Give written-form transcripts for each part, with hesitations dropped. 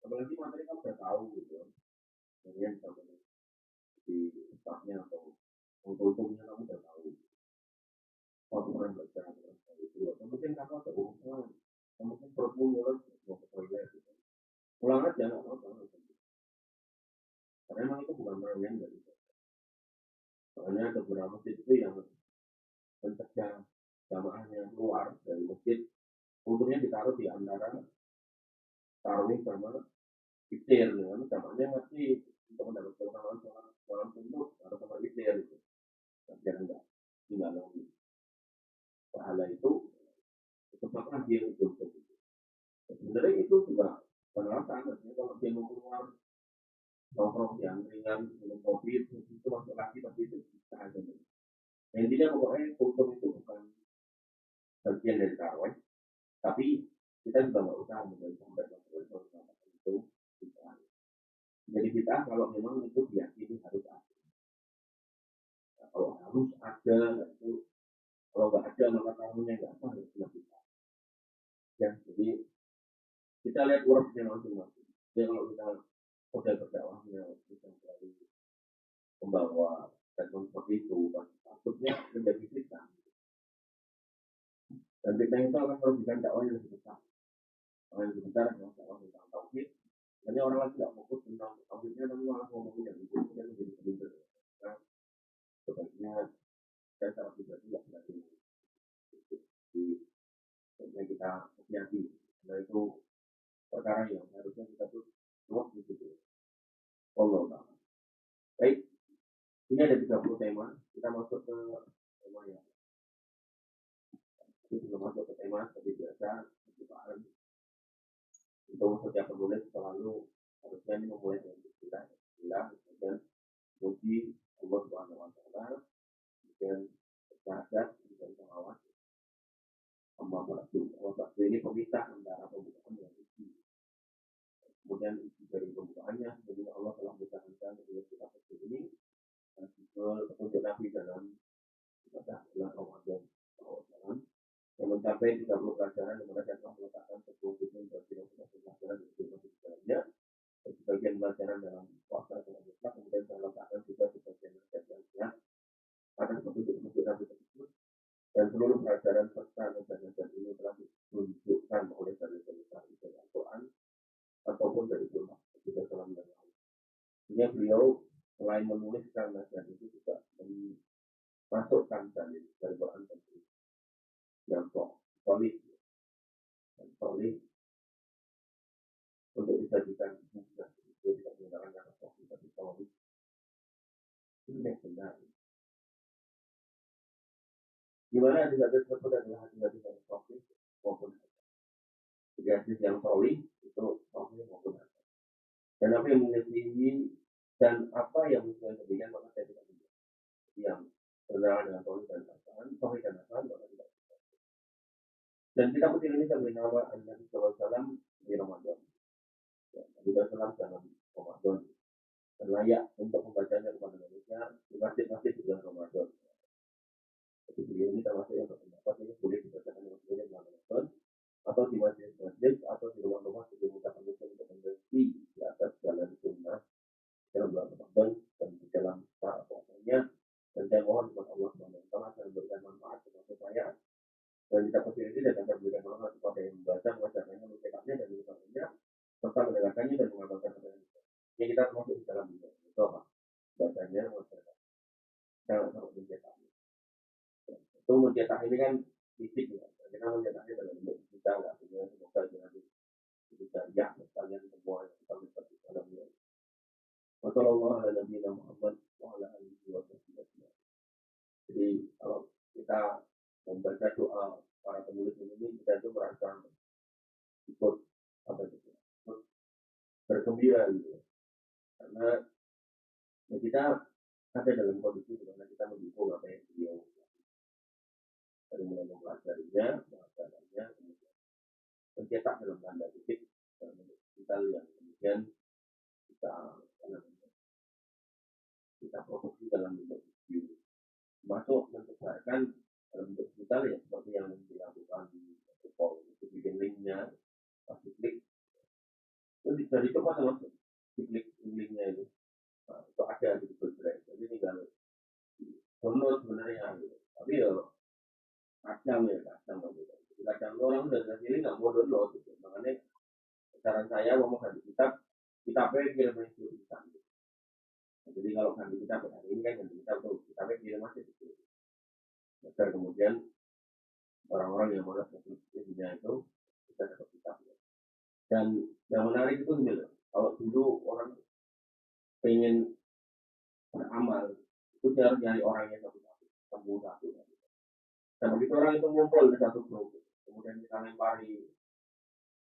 apalagi materi kamu udah tahu gitu kan, kemudian sampai di staffnya atau kulturnya kamu udah tahu, waktu orang baca itu, atau mungkin kamu ada urusan, atau mungkin perutmu mulut mau ke toilet gitu, pulang aja nggak apa-apa, karena emang itu bukan permen dari saya. Soalnya ada beberapa masjid itu yang mencegah jamaahnya keluar dari masjid, kulturnya ditaruh di antara tarawih sama witir, dengan jamaahnya ngerti untuk mendapat keutamaan sholat sunnah atau sama witir gitu, biar enggak tinggal pahala itu tetaplah dia untuk itu. Sebenarnya itu juga penalasan, artinya kalau dia mau keluar nongkrong yang ringan minum kopi itu masuk lagi, tapi itu bisa aja. Nah, intinya pokoknya kultur itu bukan bagian dari tarawih, tapi kita juga nggak usah menjadi sampai itu bisa. Jadi kita kalau memang itu diyakini harus ada. Nah, kalau harus ada itu, kalau nggak ada maka taruhnya nggak apa harus kita. Ya, jadi kita lihat urusnya masing-masing. Jadi kalau kita udah berdakwahnya bisa dari membawa statement seperti itu, takutnya menjadi fitnah. Dan fitnah itu akan merugikan dakwah yang lebih besar. Orang yang besar adalah dakwah tentang tauhid. Hanya orang lagi tidak fokus tentang tauhidnya, tapi malah ngomongin yang itu yang menjadi penyumbang. Nah, sebaiknya saya secara pribadi tidak berarti yang kita hati-hati. Nah itu perkara yang harusnya kita tuh luas di situ. Allah Ta'ala. Baik, ini ada 30 tema. Kita masuk ke tema yang kita masuk ke tema seperti biasa. Pembukaan. Untuk setiap penulis selalu harusnya ini memulai dengan bismillah, dan puji Allah Subhanahu Wa Taala, dan syahadat dan salawat. Amma ba'du ini pemisah antara pembukaan dan isi. Kemudian isi dari pembukaannya, jadi Allah telah mencanangkan dengan kitab ini dan petunjuk Nabi dalam ibadah bulan Ramadan yang mencapai 30 pelajaran yang mereka telah meletakkan 10 buku dan 30 pelajaran di dalamnya, dan sebagian pelajaran dalam puasa dan mutlak, kemudian saya letakkan juga sebagian pelajaran yang akan petunjuk Nabi tersebut, dan seluruh pelajaran serta najar-najar ini telah ditunjukkan oleh dalil-dalil dari Al-Quran ataupun dari sunnah Nabi dalam yang lain. Sehingga beliau selain menuliskan najar itu juga memasukkan dalil dari Quran dan sunnah yang solid dan solid untuk dijadikan hujah. Dia tidak menggunakan kata solid tapi solid. Ini yang benar. Gimana hadis-hadis tersebut adalah hadis-hadis yang solid maupun jadi hadis yang solid itu solid maupun hadis. Dan apa yang menyelidiki dan apa yang menunjukkan demikian maka saya tidak bisa. Yang berkenaan dengan solid dan hasan, solid dan hasan maka tidak bisa. Dan kita putih ini saya beri nama Nabi SAW di Ramadan. Nabi SAW dalam Ramadan dan layak untuk membacanya kepada manusia di masjid-masjid di bulan Ramadan. Jadi beliau ini termasuk yang berpendapat ini boleh dibacakan di masjid bulan Ramadan atau di masjid-masjid atau di rumah-rumah sebelum kita muslim untuk mengerti di atas jalan sunnah dalam bulan Ramadan dan di dalam para puasanya. Dan saya mohon kepada Allah SWT akan memberikan manfaat kepada saya, dan kita putih ini dan akan memberikan manfaat kepada yang membaca, mengajarkannya, mencetaknya dan mengucapkannya serta mendengarkannya dan mengamalkan apa yang kita termasuk di dalam itu apa? Bacanya, mengajarkan dan mencetaknya. Itu mencetak ini kan fisik ya. Kita mencetaknya dalam bentuk digital, artinya semoga dengan bisa ya kalian semua yang kita lihat di dalamnya. Wassalamualaikum warahmatullahi wabarakatuh. Jadi kalau kita membaca doa para penulis ini, kita itu merasa ikut apa itu, bergembira gitu, karena kita ada dalam kondisi di mana kita mendukung apa yang beliau dari mulai mempelajarinya, mengajarkannya, kemudian mencetak dalam tanda kutip kita yang kemudian kita produksi dalam bentuk video, masuk mencetakkan dalam bentuk digital ya seperti yang dilakukan di Apple, itu bikin linknya, pasti klik, itu Bisa dicoba termasuk linknya itu. Nah, itu ada di Google Drive. Jadi tinggal download sebenarnya gitu. Tapi ya kadang gitu. Kadang orang udah ngasih link nggak mau download gitu. Makanya saran saya mau ganti kitabnya kirim aja dulu bisa. Jadi kalau ganti kitab hari ini kan ganti kitab tuh kitabnya kirim aja gitu. Agar kemudian orang-orang yang mau dapat ilmunya itu bisa dapat kitabnya. Dan yang menarik itu gini loh, kalau dulu orang pengen beramal, itu dia harus nyari orangnya satu-satu, satu. Dan begitu orang itu ngumpul di satu grup, kemudian kita lempari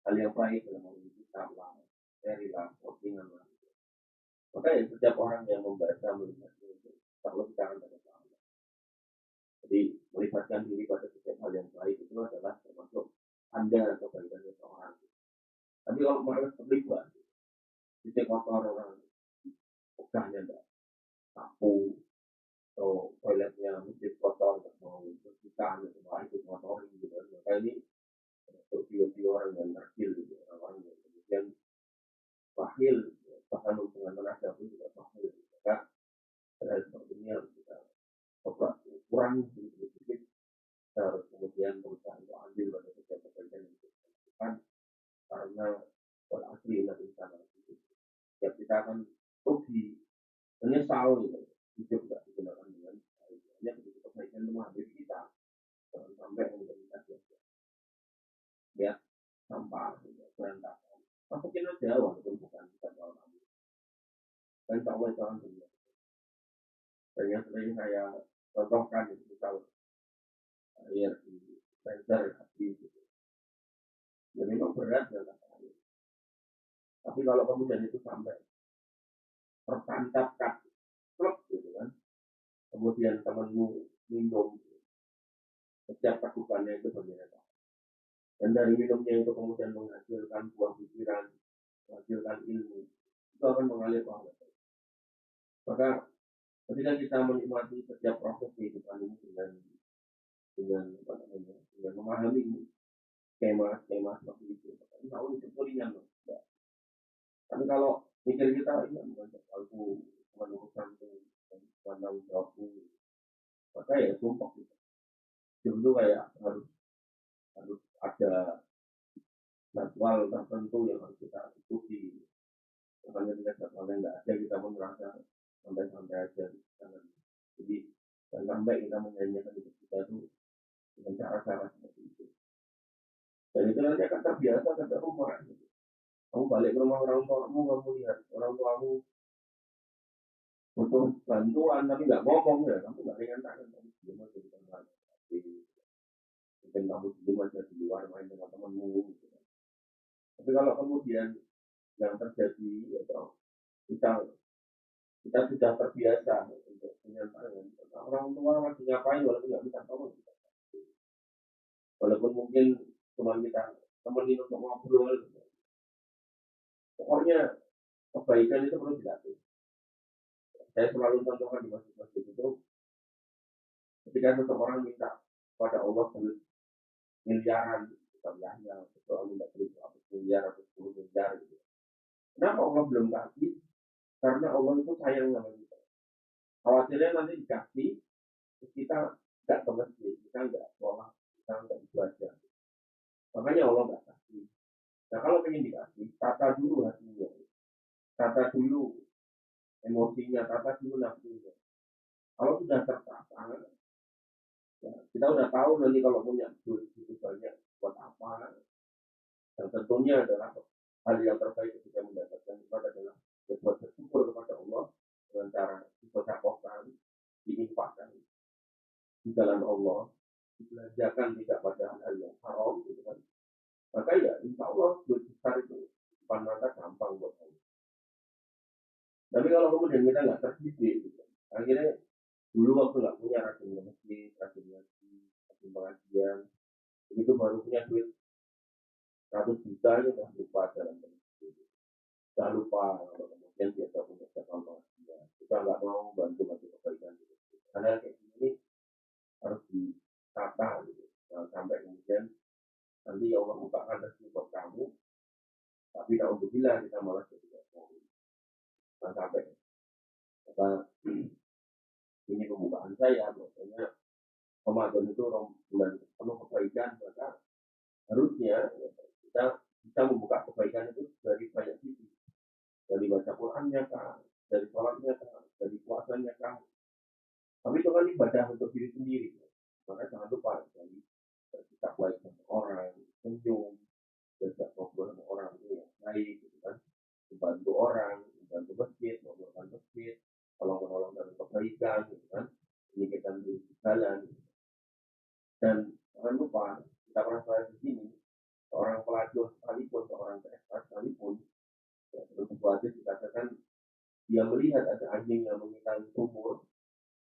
hal yang baik dalam hal ini kitab lah, seri lah, postingan lah. Maka ya setiap orang yang membaca melihat itu, kalau kita akan dapat pahala. Jadi melibatkan diri pada setiap hal yang baik itu adalah termasuk Anda kebaikannya seorang. Tapi kalau malas terlibat, di kotor orang, pegahnya enggak sapu, atau toiletnya masjid kotor, mau bersihkan, semua itu kotor gitu kan. Maka ini untuk video orang yang terkil gitu, orang yang kemudian bahil, bahkan hubungan tenaga pun juga bahil. Maka hal seperti ini harus kita coba kurangi sedikit-sedikit, harus kemudian berusaha untuk ambil pada setiap pekerjaan yang kita lakukan, karena asli nanti sana setiap kita akan rugi, menyesal gitu, hidup tidak digunakan dengan baik. Hanya begitu kebaikan itu mengambil kita, jangan sampai kemudian kita sia-sia. Lihat sampah, berantakan, masukin aja walaupun bukan kita jual lagi. Dan insya Allah itu akan benar. Dan yang sering saya contohkan itu misal air di sensor hati gitu. Ya memang berat ya air. Tapi kalau kemudian itu sampai tertancapkan klub gitu kan, kemudian temanmu minum, setiap cakupannya itu berbeda. Dan dari minumnya itu kemudian menghasilkan buah pikiran, menghasilkan ilmu, itu akan mengalir pahala. Maka ketika kita menikmati setiap proses kehidupan ini dengan memahami skema seperti itu, insya Allah itu ringan loh. Ya. Tapi kalau mikir kita ini bukan aku urusan itu tanggung jawabku, maka ya sumpah gitu. Itu kayak harus ada jadwal tertentu yang harus kita ikuti. Makanya kita jadwalnya nggak ada, kita pun merasa santai-santai aja. Jadi jangan sampai kita menyanyikan hidup kita itu dengan cara-cara seperti itu. Dan itu nanti akan terbiasa sampai rumah. Gitu. Kamu balik ke rumah orang tuamu, kamu lihat orang tuamu butuh bantuan tapi nggak ngomong ya, kamu nggak ringan tangan, kamu diem aja di kamar. Mungkin kamu diem aja di luar main dengan temanmu. Gitu. Tapi kalau kemudian yang terjadi ya kita sudah terbiasa untuk menyampaikan orang tua lagi ngapain walaupun nggak bisa tahu, walaupun mungkin cuma kita temenin untuk ngobrol, pokoknya kebaikan itu perlu dilatih. Saya selalu contohkan di masjid-masjid itu, ketika seseorang minta pada Allah miliaran, misalnya seseorang minta 100 miliar atau 10 miliar gitu. Kenapa Allah belum kasih? Karena Allah itu sayang sama kita. Khawatirnya nanti dikasih, terus kita nggak ke masjid, kita nggak sholat, kita nggak belajar. Makanya Allah nggak kasih. Nah kalau ingin dikasih, tata dulu hatinya, tata dulu emosinya, tata dulu nafsunya. Kalau sudah tertata, ya, kita udah tahu nanti kalau punya duit itu banyak buat apa. Dan tentunya adalah hal yang terbaik ketika mendapatkan itu adalah buat bersyukur kepada Allah dengan cara disedekahkan, diinfakkan di jalan Allah, dibelanjakan tidak pada hal yang haram, gitu kan. Maka ya insya Allah duit besar itu depan mata gampang buat Allah. Tapi kalau kemudian kita nggak terdidik, gitu, akhirnya dulu waktu nggak punya rajin ke masjid, rajin ngaji, rajin pengajian, begitu baru punya duit 100 juta itu udah lupa jalan ke masjid, udah lupa kalau kemudian biasa punya jadwal pengajian, kita nggak mau bantu kebaikan gitu. Karena kayak gini harus ditata gitu, jangan sampai kemudian nanti Allah bukakan rezeki buat kamu, Tapi alhamdulillah kita malah jadi sampai apa ini pembukaan saya bahwasanya Ramadan itu bulan penuh kebaikan, maka harusnya kita bisa membuka kebaikan itu dari banyak sisi, dari baca Qurannya kan, dari sholatnya kan, dari puasanya kan. Tapi itu kan ibadah untuk diri sendiri. Maka jangan lupa dari kita baik sama orang, senyum, berjak ngobrol sama orang itu yang baik, gitu kan. Membantu orang, membantu masjid, membantu masjid, tolong menolong dalam kebaikan, gitu kan. Ini kita di jalan. Dan jangan lupa kita pernah saya di sini, seorang pelacur sekalipun, seorang PSK sekalipun, ya, terus sebuah hadis dikatakan dia melihat ada anjing yang mengitari sumur,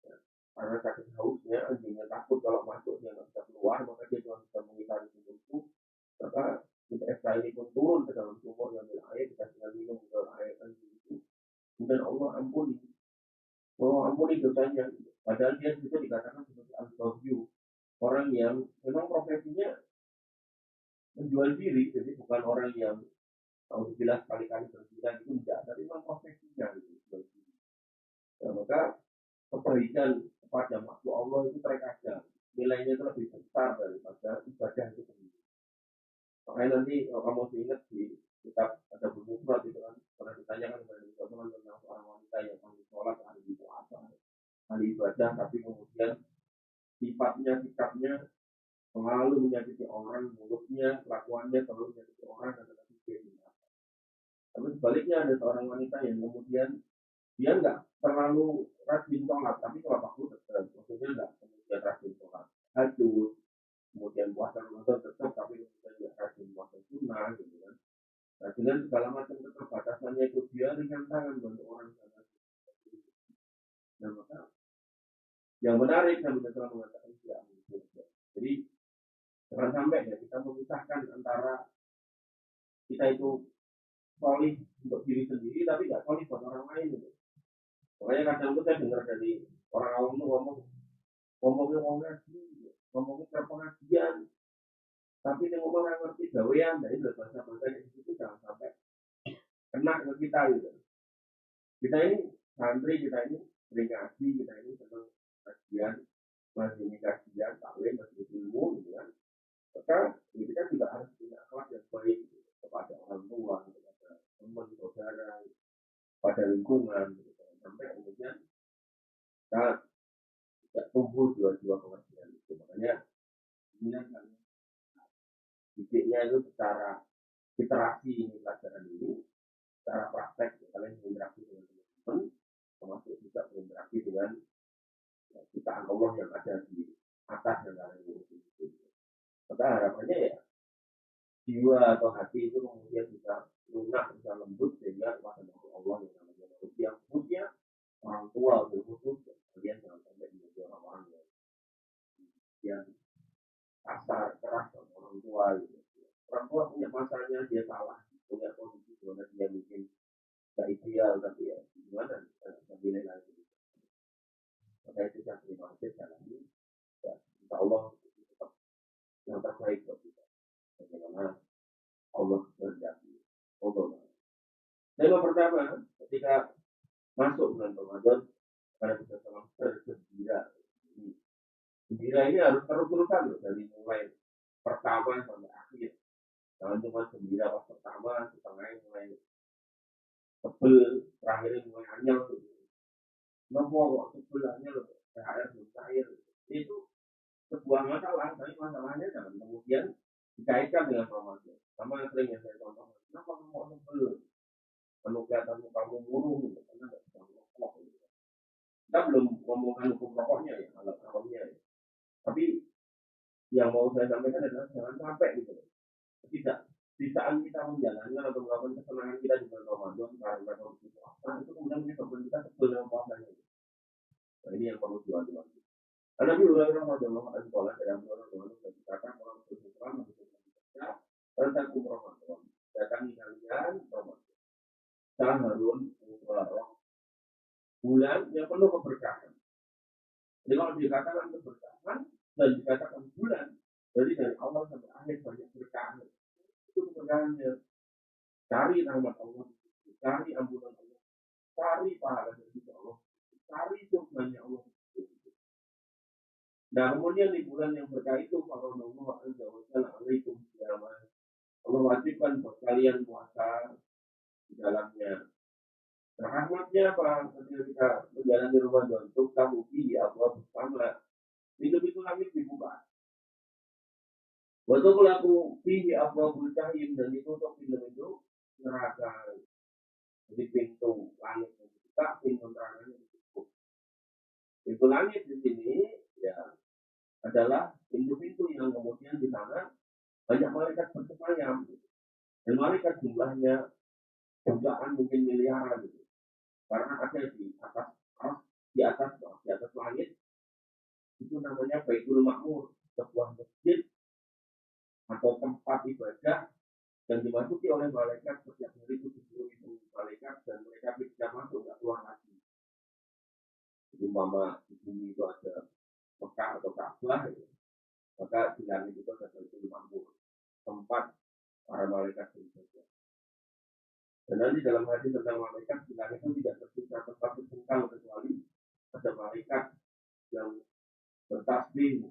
ya, karena sakit hausnya anjingnya takut kalau masuk dia nggak bisa keluar, maka dia cuma bisa mengitari sumur itu. Maka PSK ini pun turun ke dalam sumur ngambil air, dikasih minum ke air anjing itu, kemudian Allah ampuni, Allah ampuni dosanya. Padahal dia itu dikatakan seperti al-Zawyu, orang yang memang profesinya menjual diri, jadi bukan orang yang kalau dibilang sekali-kali berzina itu tidak, tapi memang profesinya gitu. Ya, maka kebaikan kepada makhluk Allah itu terkadang nilainya itu lebih besar daripada ibadah itu sendiri. Makanya nanti kalau kamu ingat di kitab ada buku surat itu kan pernah ditanyakan kepada Rasulullah tentang seorang wanita yang ahli sholat, ahli puasa, ahli ibadah, tapi kemudian sifatnya, sikapnya selalu menyakiti orang, mulutnya, kelakuannya selalu menyakiti orang dan tetapi dia tidak. Tapi sebaliknya ada seorang wanita yang kemudian dia nggak terlalu rajin sholat, tapi sholat waktu tetap, maksudnya nggak kemudian rajin sholat hajud, kemudian puasa Ramadan tetap, tapi kemudian nggak rajin puasa sunnah, gitu kan. Nah, dengan segala macam keterbatasannya itu dia ringan tangan bantu orang sana. Nah, maka yang menarik yang telah mengatakan tidak mungkin. Jadi jangan sampai ya kita memisahkan antara kita itu solid untuk diri sendiri, tapi nggak solid buat orang lain. Gitu. Makanya kadang itu saya dengar dari orang awam itu ngomongnya ngomongnya ke pengajian, tapi yang ngomong nggak ngerti gawean, jadi bahasa-bahasa di situ jangan sampai kena ke kita gitu. Kita ini santri, kita ini sering ngaji, kita ini senang kajian, masih ini kajian, taklim, masih ilmu gitu kan. Maka kita juga harus punya akhlak yang baik gitu, kepada orang tua, kepada teman, saudara, pada lingkungan, gitu. Sampai kemudian kita tidak tumbuh dua-dua pengertian itu. Makanya ini kan didiknya itu secara literasi ini pelajaran ini, secara praktek kalian berinteraksi dengan teman-teman, termasuk juga berinteraksi dengan ciptaan Allah yang ada di atas yang kalian ngurusin itu. Maka harapannya ya jiwa atau hati itu kemudian bisa lunak, bisa lembut sehingga kepada Allah yang namanya manusia, khususnya orang tua khusus kalian jangan sampai menjadi orang-orang yang kasar keras sama orang tua gitu. Orang tua punya masanya dia salah, punya kondisi dimana dia mungkin tidak ideal, tapi ya gimana kita nilai lagi. Maka itu yang terima kasih dalam ini, ya, insya Allah tetap yang terbaik buat kita. Bagaimana Allah berjanji. Allah. Tema pertama, ketika masuk bulan Ramadan, karena kita sama bergembira. Gembira ini harus terus-terusan loh, dari mulai pertama sampai akhir. Jangan cuma gembira pas pertama, setengahnya mulai tebel, terakhirnya mulai anyel tuh. Nopo kok sebulannya loh, THR belum cair. Itu sebuah masalah, tapi masalahnya jangan kemudian dikaitkan dengan Ramadan. Sama yang sering yang saya contoh, kenapa kamu kok tebel? Kalau kelihatan kamu murung, gitu, karena nggak bisa merokok. Gitu. Kita belum ngomongkan hukum rokoknya ya, alat haramnya ya. Tapi yang mau saya sampaikan adalah jangan sampai gitu. Tidak, di saat kita menjalankan atau melakukan kesenangan kita di bulan Ramadan karena kondisi puasa itu kemudian menyebabkan kita sebel dengan puasanya. Nah ini yang perlu diwaspadai. Karena Nabi Muhammad SAW dari Abu Hurairah berkata orang bersuara mengucapkan tentang Ramadan. Datangi kalian Ramadan. Syahrun mubarak, bulan yang penuh keberkahan. Jadi kalau dikatakan keberkahan dan dikatakan bulan, jadi dari awal sampai akhir banyak berkah. Itu keberkahannya. cari rahmat Allah, cari ampunan Allah, cari pahala dari Allah, cari surganya Allah. Nah, kemudian di bulan yang berkah itu, Allah Azza wa Jalla alaikum siyama. Allah wajibkan buat kalian puasa di dalamnya. Nah, rahmatnya apa? Ketika kita menjalani Ramadan, untuk kamu di Allah bersama. Pintu-pintu langit dibuka. Waktu pelaku di Allah bercahim dan ditutup pintu-pintu neraka. Jadi pintu langit yang dibuka, pintu neraka yang ditutup. Pintu langit di sini ya adalah pintu-pintu yang kemudian di sana banyak malaikat bersemayam. Dan malaikat jumlahnya jutaan mungkin miliaran gitu. Karena ada di atas langit itu namanya Baitul Makmur, sebuah masjid atau tempat ibadah yang dimasuki oleh malaikat setiap hari 70.000 malaikat dan mereka bisa masuk nggak keluar lagi. Jadi mama di bumi itu ada Mekah atau Ka'bah, ya. Maka di langit itu ada Baitul Makmur, tempat para malaikat beribadah. Dan nanti dalam hadis tentang malaikat di langit itu tidak tersisa tempat sesengkal kecuali ada malaikat yang bertasbih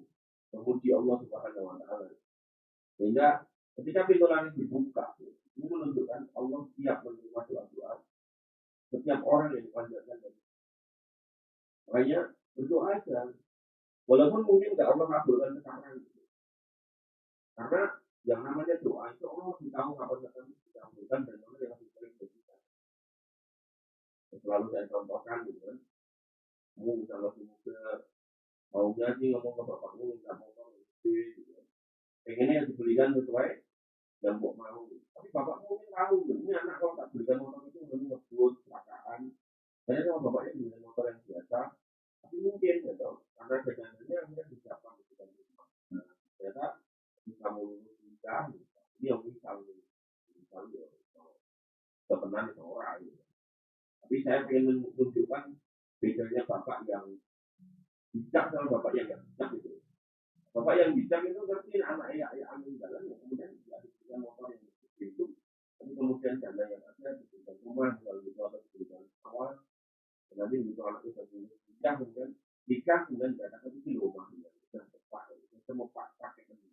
memuji Allah Subhanahu wa taala. Sehingga ketika pintu langit dibuka, ini menunjukkan Allah siap menerima doa-doa setiap orang yang dipanjatkan dari. Makanya berdoa aja, walaupun mungkin nggak Allah kabulkan sekarang, karena yang namanya doa itu Allah masih tahu kapan akan dikabulkan dan mana yang lebih baik bagi kita. Selalu saya contohkan gitu kan, kamu misalnya muda maunya sih ngomong ke bapakmu minta motor gitu, pengennya dibelikan sesuai yang mau. Tapi bapak mungkin tahu, ini anak kalau tak belikan motor itu nanti ngebut, kecelakaan. Saya sama bapaknya belikan motor yang biasa, tapi mungkin ya toh, karena kejangannya akhirnya disiapkan di dalam rumah. Nah, ternyata bisa lulus nikah, ini yang misal ya, ketenan seorang. Tapi saya ingin menunjukkan bedanya bapak yang bijak sama bapak yang nggak bijak itu. Bapak yang bijak itu ngerti anak ya ambil jalan, ya kemudian diberikan motor yang itu, tapi kemudian dana yang ada diberikan rumah, lalu atau diberikan awal, dan nanti itu anak itu nikah, kemudian nikah, kemudian dikatakan itu rumah dan tepat, itu mau pakai ini.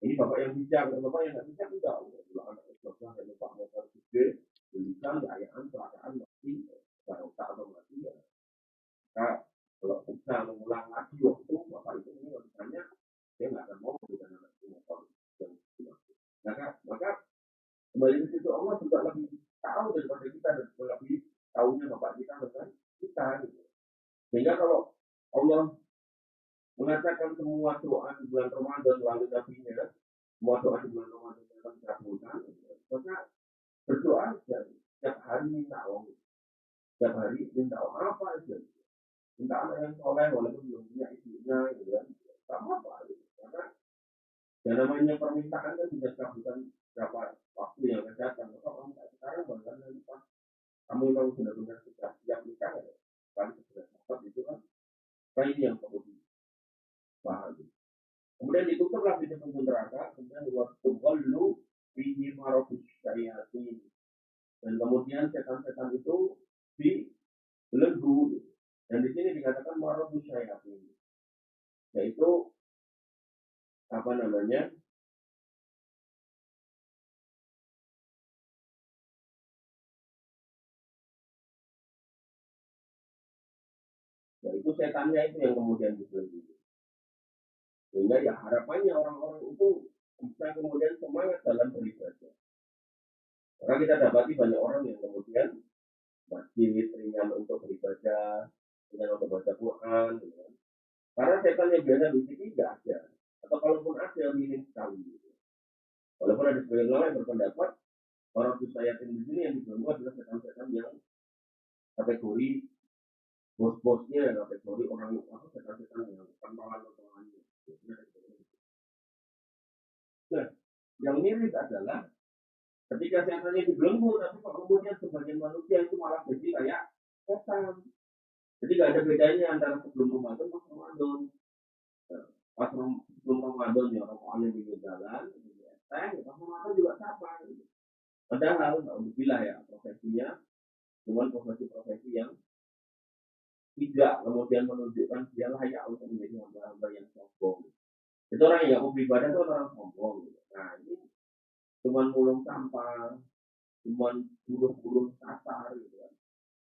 Ini bapak yang bijak, bapak yang nggak bijak enggak, kalau anak itu bapak yang lupa motor gede, belikan kekayaan, kecelakaan mati, otak atau mati ya. Nah, kalau bisa mengulang lagi waktu bapak itu ini misalnya dia nggak akan mau berikan anak itu motor yang maka kembali ke situ Allah juga lebih tahu daripada kita dan lebih tahunya bapak kita dengan kita gitu. Sehingga kalau Allah mengatakan semua doa di bulan Ramadan melalui nabinya, semua doa di bulan Ramadan akan dikabulkan, maka berdoa setiap hari minta Allah, setiap hari minta Allah apa aja, minta anak yang soleh walaupun belum punya ibunya, gitu kan, sama apa gitu. Karena yang namanya permintaan kan bisa dikabulkan berapa waktu yang akan datang. Maka orang sekarang bahkan nanti pas kamu memang benar-benar sudah siap nikah, ya, kali sudah dapat itu kan, ini yang perlu dipahami. Kemudian ditutuplah pintu neraka, kemudian waktu walu fihi marofis syayatin, dan kemudian setan-setan itu dibelenggu. Dan di sini dikatakan marofis syayatin, yaitu apa namanya? Yaitu setannya itu yang kemudian dibelenggu. Sehingga ya harapannya orang-orang itu bisa kemudian semangat dalam beribadah. Karena kita dapati banyak orang yang kemudian masjid ringan untuk beribadah, ringan untuk baca Quran, gitu kan. Karena setan yang biasa di sini tidak ada, atau kalaupun ada minim sekali. Gitu. Walaupun ada sebagian orang yang berpendapat orang ayat di sini yang dibelenggu adalah setan-setan yang kategori bos-bosnya, kategori orang apa setan-setan yang pantangan-pantangannya. Nah, yang mirip adalah ketika setannya dibelenggu, tapi kok kemudian sebagian manusia itu malah jadi kayak setan. Jadi nggak ada bedanya antara sebelum Ramadan pas Ramadan. Pas sebelum Ramadan ya rokokannya di jalan, di teh, pas Ramadan juga sama. Gitu. Padahal alhamdulillah ya profesinya cuma profesi-profesi yang tidak kemudian menunjukkan dia layak untuk menjadi hamba-hamba yang sombong. Itu orang yang mau beribadah itu orang sombong. Nah ini cuma mulung sampah, cuma buluh-buluh kasar gitu kan.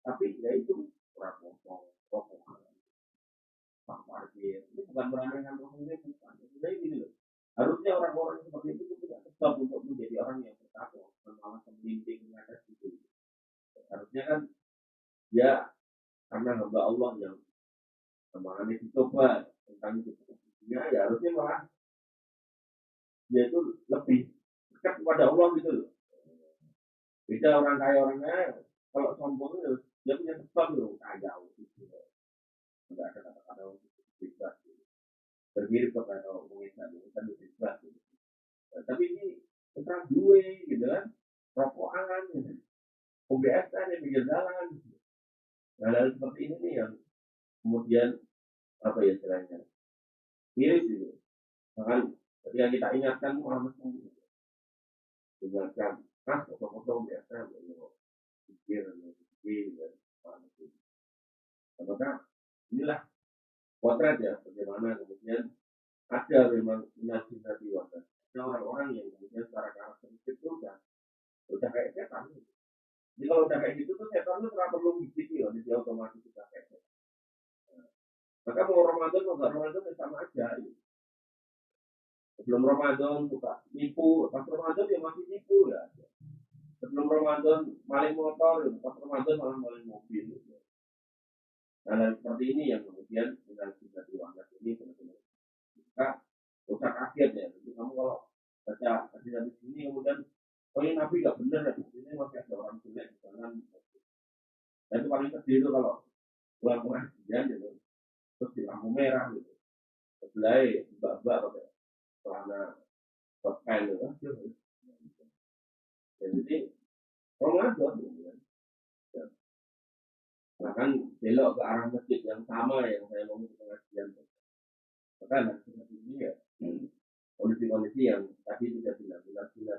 Tapi ya itu orang sombong, rokok, pak parkir. Ini bukan meremehkan profesinya, bukan. Sebenarnya gini loh. Harusnya orang-orang seperti itu tidak tetap untuk menjadi orang yang bertakwa, malah pemimpin mengatas itu. Harusnya kan ya karena hamba Allah yang kemarin dicoba tentang hidupnya ya harusnya malah dia itu lebih dekat kepada Allah gitu loh. Beda orang kaya kalau sombong itu dia punya sebab loh kaya gitu. Tidak ada kata-kata untuk bebas gitu. Bermirip kepada mengisah itu bebas gitu. Nah, tapi ini terang duwe gitu kan rokokan gitu. UBS kan yang pinggir jalan gitu. Nah hal seperti ini nih yang kemudian apa ya istilahnya miris gitu. Bahkan ketika kita ingatkan Muhammad SAW ingatkan foto-foto biasa pikir dan apakah inilah potret ya bagaimana kemudian ada memang nasi wadah ada orang-orang yang kemudian secara karakteristik itu udah kayak setan. Jadi kalau udah kayak gitu tuh setan tuh nggak perlu bisik ya, dia otomatis udah kayak setan. Maka mau Ramadan mau nggak Ramadan ya sama aja. Gitu. Sebelum Ramadan suka nipu, pas Ramadan ya masih nipu ya. Sebelum Ramadan maling motor, pas Ramadan malah maling mobil. Gitu. Nah, seperti ini yang kemudian dengan kita diwangkat ini benar-benar kita usah kaget ya. Jadi kamu kalau baca hadis ini kemudian oh ini Nabi nggak benar ya, ini masih ada orang jelek di sana. Dan itu paling sedih itu kalau pulang pengajian gitu, terus di lampu merah gitu, sebelah mbak-mbak pakai celana kain gitu. Jadi Ramadan gitu kan. Bahkan belok ke arah masjid yang sama yang saya mau ke pengajian. Bahkan ini ya kondisi-kondisi yang tadi sudah bilang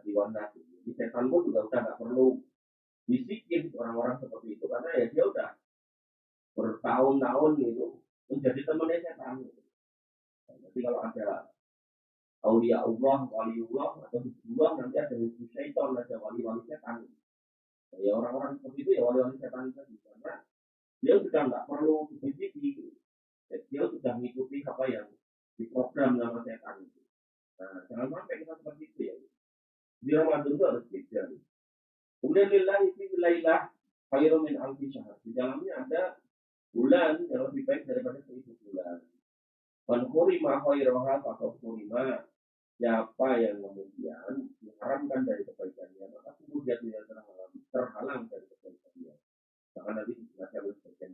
di warna. Jadi setan pun juga udah nggak perlu bisikin orang-orang seperti itu karena ya dia udah bertahun-tahun gitu menjadi temannya setan. Jadi kalau ada aulia Allah, waliullah atau hizbullah nanti ada hizbul syaitan, ada wali-wali setan. Ya orang-orang seperti itu ya wali-wali setan tadi karena dia sudah nggak perlu dibisiki. Dia sudah mengikuti apa yang diprogram sama setan itu. Nah, jangan sampai kita seperti itu ya. Di Ramadan itu harus beda. Kemudian lillahi fi lailah khairum min alfi syahr. Di dalamnya ada bulan yang lebih baik daripada 1000 bulan. Man khurima khairaha atau khurima siapa yang kemudian diharamkan dari kebaikannya maka kemudian dia terhalang dari kebaikannya. Bahkan nanti dijelaskan oleh sebagian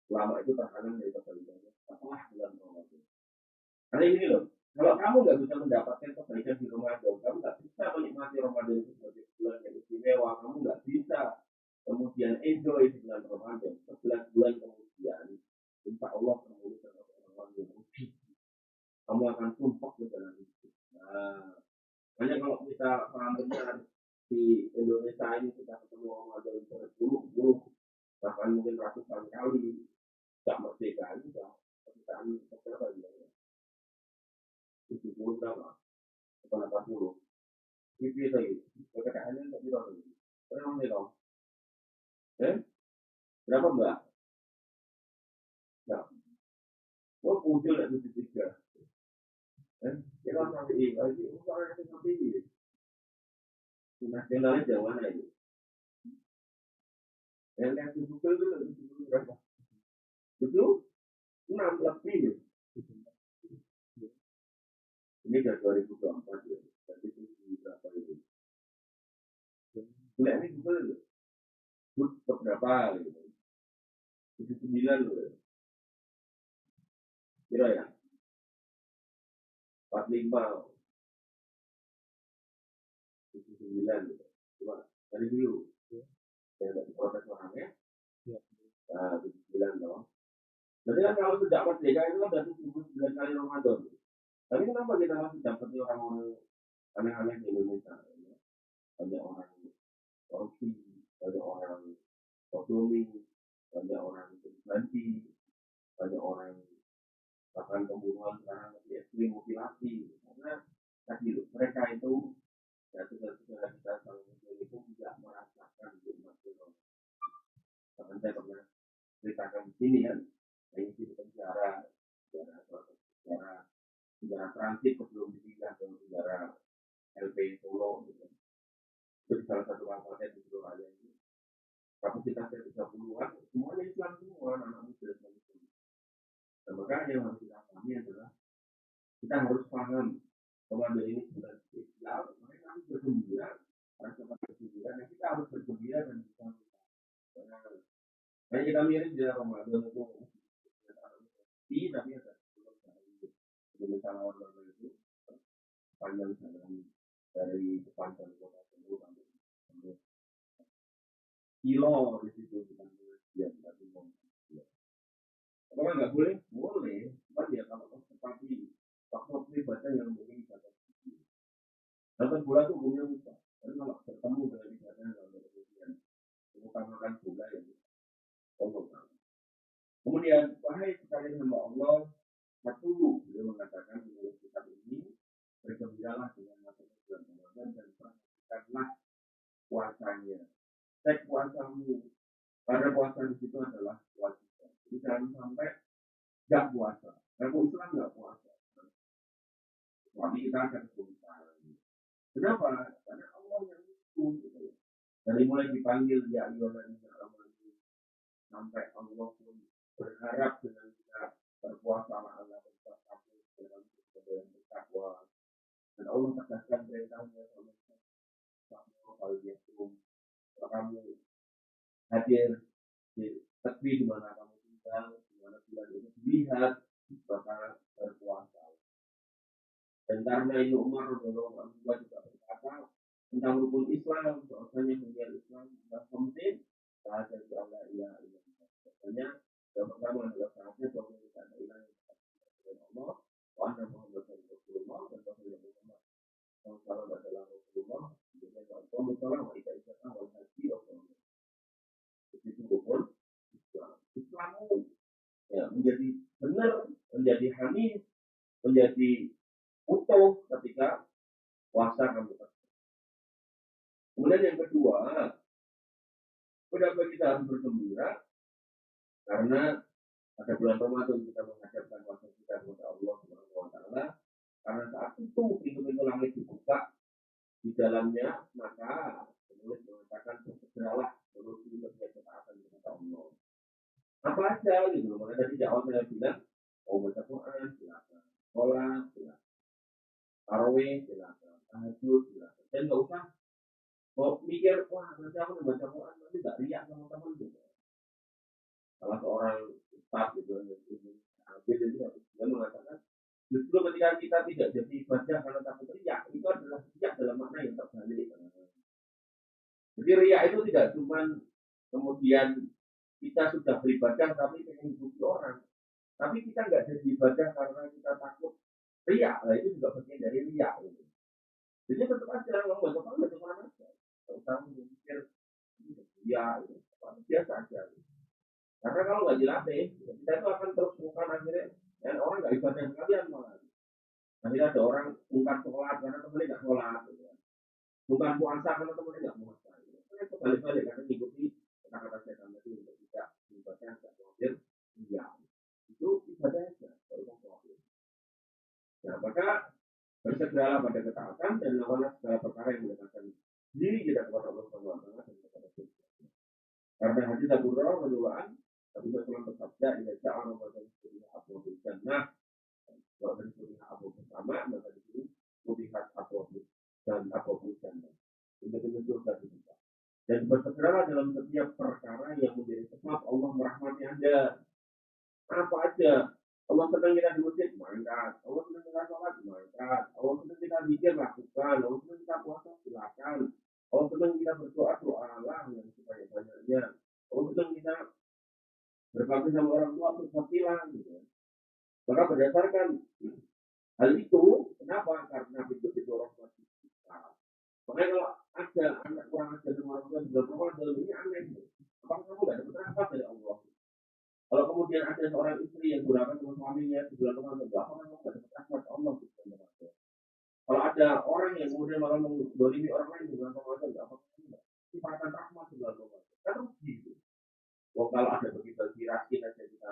ulama itu terhalang dari kebaikannya setelah bulan Ramadan. Karena ini loh, kalau kamu nggak bisa mendapatkan kebaikan di Ramadan, kamu nggak bisa menikmati Ramadan itu sebagai bulan yang istimewa, kamu nggak bisa kemudian enjoy di bulan Ramadan. 11 bulan kemudian, insya Allah kamu termasuk orang-orang yang rugi. Kamu akan tumpah ke dalam itu. Nah, hanya kalau kita paham benar di Indonesia ini kita ketemu Ramadan berpuluh-puluh bahkan mungkin ratusan kali tidak merdeka ini sudah kedutaan berapa ya? 70 berapa? 80. Itu lagi. Kedutaan tidak bisa lagi. Berapa nih dong? Berapa mbak? Nah, oh muncul lagi 73. Kita sampai ini lagi. Usaha yang seperti ini. Nasionalis yang mana ini? Yang lihat di Google itu berapa? Itu 6 lebih. Ini dari 2024 ya. Jadi itu berapa itu? Nah ini Google berapa gitu? 79 loh. Kira ya? 45. 79 gitu. Coba dari dulu. Yang ada proses orangnya. Nah, 79 dong. Berarti kan kalau sudah merdeka itu kan berarti 79 kali Ramadan. Tapi kenapa kita masih dapat orang-orang aneh-aneh di Indonesia? Banyak korupsi, banyak orang sodomi, banyak orang berganti, banyak orang bahkan pembunuhan sekarang lebih ekstrim mutilasi karena tadi mereka itu ya saudara kita sama muslim itu tidak merasakan nikmat Allah. Bahkan saya pernah ceritakan di sini kan, ini di penjara, sejarah transit sebelum dipindah ke negara LP Solo gitu. Itu di salah satu kabupaten di Surabaya ini. Kapasitasnya 30-an, semuanya Islam semua, anak muda Islam. Dan maka yang harus kita pahami adalah kita harus paham Ramadan ini bulan spesial, mereka harus bergembira, rasa bergembira, dan kita harus bergembira dan bisa karena kita mirip di Ramadan itu tapi ada misalnya orang itu panjang jalan dari depan kota Solo sampai kilo di situ bukan pengajian tapi pengajian. Apakah nggak boleh? Boleh. Cuma ya kalau seperti waktu ibadah yang mungkin ibadah nonton bola itu umumnya lupa. Tapi kalau bertemu dengan ibadah dalam kemudian mengutamakan bola yang Allah. Kemudian wahai sekalian hamba Allah, satu beliau mengatakan menulis kitab ini bergembiralah dengan masuknya bulan Ramadan dan perhatikanlah puasanya. Cek puasamu. Pada puasa di situ adalah kewajiban. Jadi jangan sampai nggak puasa. Kalau Islam nggak puasa. Kecuali kita akan kesulitan. Kenapa? Karena Allah yang hukum. Gitu. Dari mulai dipanggil ya ayyuhalladzina amanu sampai Allah pun berharap dengan kita berpuasa Allah bertakwa dalam keadaan bertakwa. Dan Allah tegaskan perintahnya sama kalau dia suruh kamu hadir di tepi di mana kamu tinggal, di mana bulan itu dilihat, maka berpuasa. Dan karena ini Umar radhiyallahu anhu juga berkata tentang rukun Islam, bahwasanya hukum Islam adalah penting, syahadat Allah ilaha illallah. Makanya yang pertama adalah syahadat bahwa kita ada ilah yang dengan Allah, wa anna Muhammadan Rasulullah dan bahwa Muhammad SAW adalah Rasulullah, dengan Allah Taala wa ita isya'ah wal haji wa sallam. Itu rukun Islam. Islammu ya, menjadi benar, menjadi hanif, menjadi utuh ketika puasa kamu. Kemudian yang kedua, kenapa kita harus bergembira? Karena pada bulan Ramadan kita menghadapkan puasa kita kepada Allah Subhanahu wa taala. Karena saat itu pintu-pintu langit dibuka di dalamnya, maka penulis mengatakan bersegeralah menuju ketaatan kepada Allah. Apa aja gitu, maka tadi di awal saya bilang, mau baca Quran silakan, sholat silakan, tarawih silakan, tahajud silakan, dan nggak usah mau mikir wah nanti aku baca Quran nanti nggak riak sama teman gitu. Salah seorang ustaz gitu ambil itu dia mengatakan justru ketika kita tidak jadi ibadah karena takut riak itu adalah riak dalam makna yang terbalik. Jadi riak itu tidak cuma kemudian kita sudah beribadah tapi ingin dipuji orang, tapi kita nggak jadi ibadah karena kita takut riak, lah itu juga bagian dari riak gitu. Jadi tetap aja ngomong baca Quran aja. Utama berpikir ya biasa aja karena kalau nggak dilatih kita itu akan terus bukan akhirnya dan orang nggak ibadah sekalian malah nanti ada orang bukan sholat karena temennya nggak sholat gitu. Bukan puasa karena temennya nggak puasa itu balik-balik karena mengikuti kata-kata setan tadi untuk tidak ibadah tidak khawatir iya itu ibadah aja nah maka bersegeralah pada ketaatan dan lakukanlah segala perkara yang mendekatkan diri kita kepada Allah Subhanahu wa taala dan kepada surga. Karena hadis Abu Hurairah radhiyallahu anhu, Nabi sallallahu bersabda, "Idza ja'a Ramadan futihat abwaabul jannah." Kalau dari futihat abwaab pertama, maka di sini futihat abwaab dan abwaabul jannah. Pintu-pintu surga dibuka. Dan bersegeralah dalam setiap perkara yang menjadi sebab Allah merahmati Anda. Apa aja? Allah sedang kita di masjid, mangkat. Allah sedang kita sholat, mangkat. Allah sedang kita zikir, lakukan. Allah sedang kita puasa, silakan. Allah sedang kita berdoa, doalah yang sebanyak-banyaknya. Allah sedang kita berbakti sama orang tua, berbaktilah. Gitu. Maka berdasarkan hal itu, kenapa? Karena pintu-pintu rahmat kita. Makanya kalau ada anak kurang ajar sama orang tua di bulan Ramadan ini aneh. Apakah kamu nggak dapat rahmat dari Allah? Kalau kemudian ada seorang istri yang gunakan sama suaminya di bulan Ramadan, apakah kamu nggak dapat rahmat Allah di bulan Ramadan? Kalau ada orang yang kemudian malah mendolimi orang lain di bulan Ramadan, apakah kamu nggak sifatan rahmat di bulan Ramadan? Kan rugi gitu. Wong kalau ada bagi-bagi raskin aja kita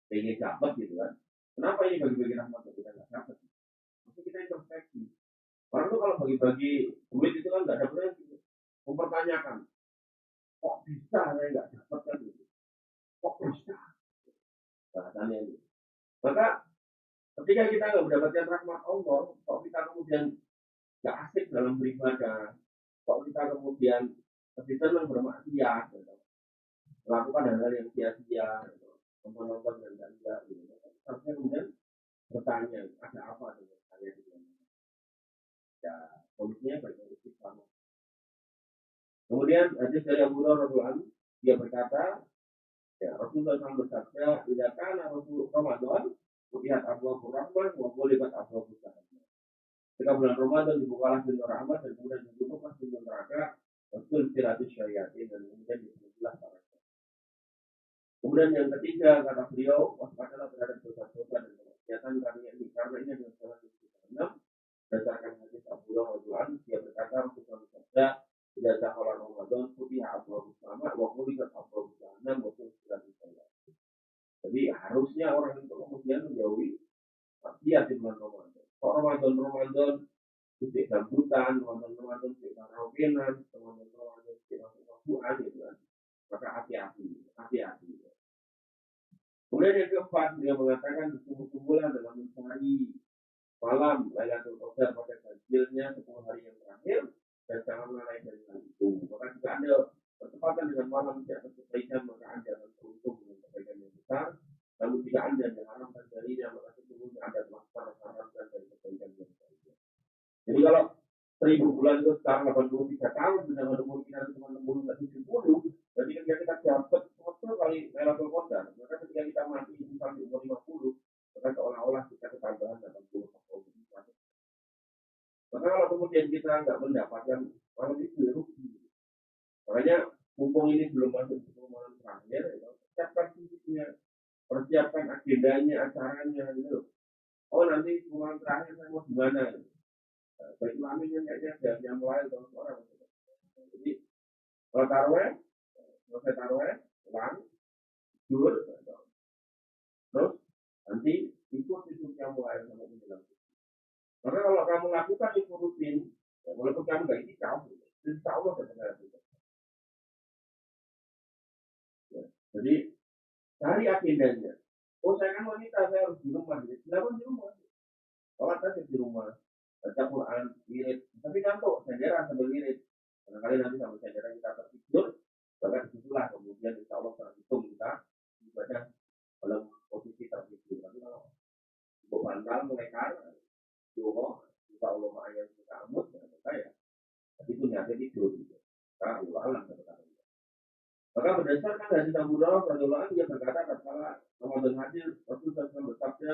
pengen dapat gitu kan. Kenapa ini bagi-bagi rahmat kita nggak dapat? Mesti kita introspeksi. Orang tuh kalau bagi-bagi duit itu kan nggak ada berarti mempertanyakan, kok bisa saya nggak dapat kan gitu? Kok bisa? Bahasannya ini. Maka ketika kita nggak mendapatkan rahmat Allah, kok kita kemudian nggak asik dalam beribadah, kok kita kemudian lebih senang bermaksiat, gitu. Melakukan hal-hal yang sia-sia, gitu. Nonton-nonton dan ganja, gitu. Harusnya kemudian bertanya, ada apa dengan saya di dalam? Ya, solusinya bagi istiqamah. Kemudian hadis dari Abu Hurairah dia berkata, ya Rasulullah SAW bersabda, tidak kana Rasul Ramadan, lihat Abu Rahman, wa qulibat Abu Jahannam. Ketika bulan Ramadan dibukalah pintu rahmat dan kemudian ditutuplah pintu neraka, Rasul siratus syayatin dan kemudian disebutlah para. Kemudian yang ketiga kata beliau, waspadalah terhadap dosa-dosa dan kemaksiatan karena ini adalah salah satu jahannam. Berdasarkan hadis Abu Hurairah dia berkata Rasulullah bersabda, tidak sahlah Ramadan putih Abu sama wa qulibat Abu Jahannam wa siratus syayatin. Jadi harusnya orang itu kemudian menjauhi maksiat di bulan Ramadan. Kok Ramadan titik gambutan, Ramadan titik karaokean, Ramadan titik masuk-masukan gitu kan. Maka hati-hati. Kemudian yang keempat, dia mengatakan sungguh-sungguhlah dalam mencari malam Lailatul Qadar pada ganjilnya 10 hari yang terakhir dan jangan lalai dari hal itu. Maka jika Anda bertepatan dengan malam di atas kebaikan, maka Anda akan beruntung dengan kebaikan yang besar. Namun jika Anda diharamkan darinya, maka sesungguhnya Anda telah terharamkan dari kebaikan yang besar. Jadi kalau 1000 bulan itu sekarang 83 tahun, sedangkan umur kita cuma 60-70, berarti ketika kita dapat 1 kali Lailatul Qadar, maka ketika kita mati itu sampai umur 50, maka seolah-olah kita ketambahan 80 tahun. Maka kalau kemudian kita nggak mendapatkan malam itu ya rugi. Makanya mumpung ini belum masuk ke malam terakhir, persiapkan fisiknya, persiapkan agendanya, acaranya gitu. Oh nanti malam terakhir saya mau gimana? Bagi laminnya kayaknya yang mulai tahun orang. Jadi kalau taruh, selesai taruh, pulang, tidur, terus nanti ikut yang mulai sampai menjelang. Karena kalau kamu lakukan itu rutin, ya, walaupun kamu nggak ikut, insya Allah benar. Ya. Jadi cari agendanya. Oh saya kan wanita, saya harus di rumah. Kenapa di rumah? Sholat aja di rumah. Baca Quran, wirid. Tapi ngantuk, sendirian sambil wirid. Barangkali nanti sambil sendirian kita tertidur, bahkan disitulah kemudian insya Allah terhitung kita ibadah dalam posisi tertidur. Tapi kalau untuk bantal melekar, doa, insya Allah ayat kita amut, ya tapi itu nyata tidur. Kita ulang maka berdasarkan hadis Abu Hurairah dia berkata tatkala Ramadan hadir Rasulullah SAW bersabda,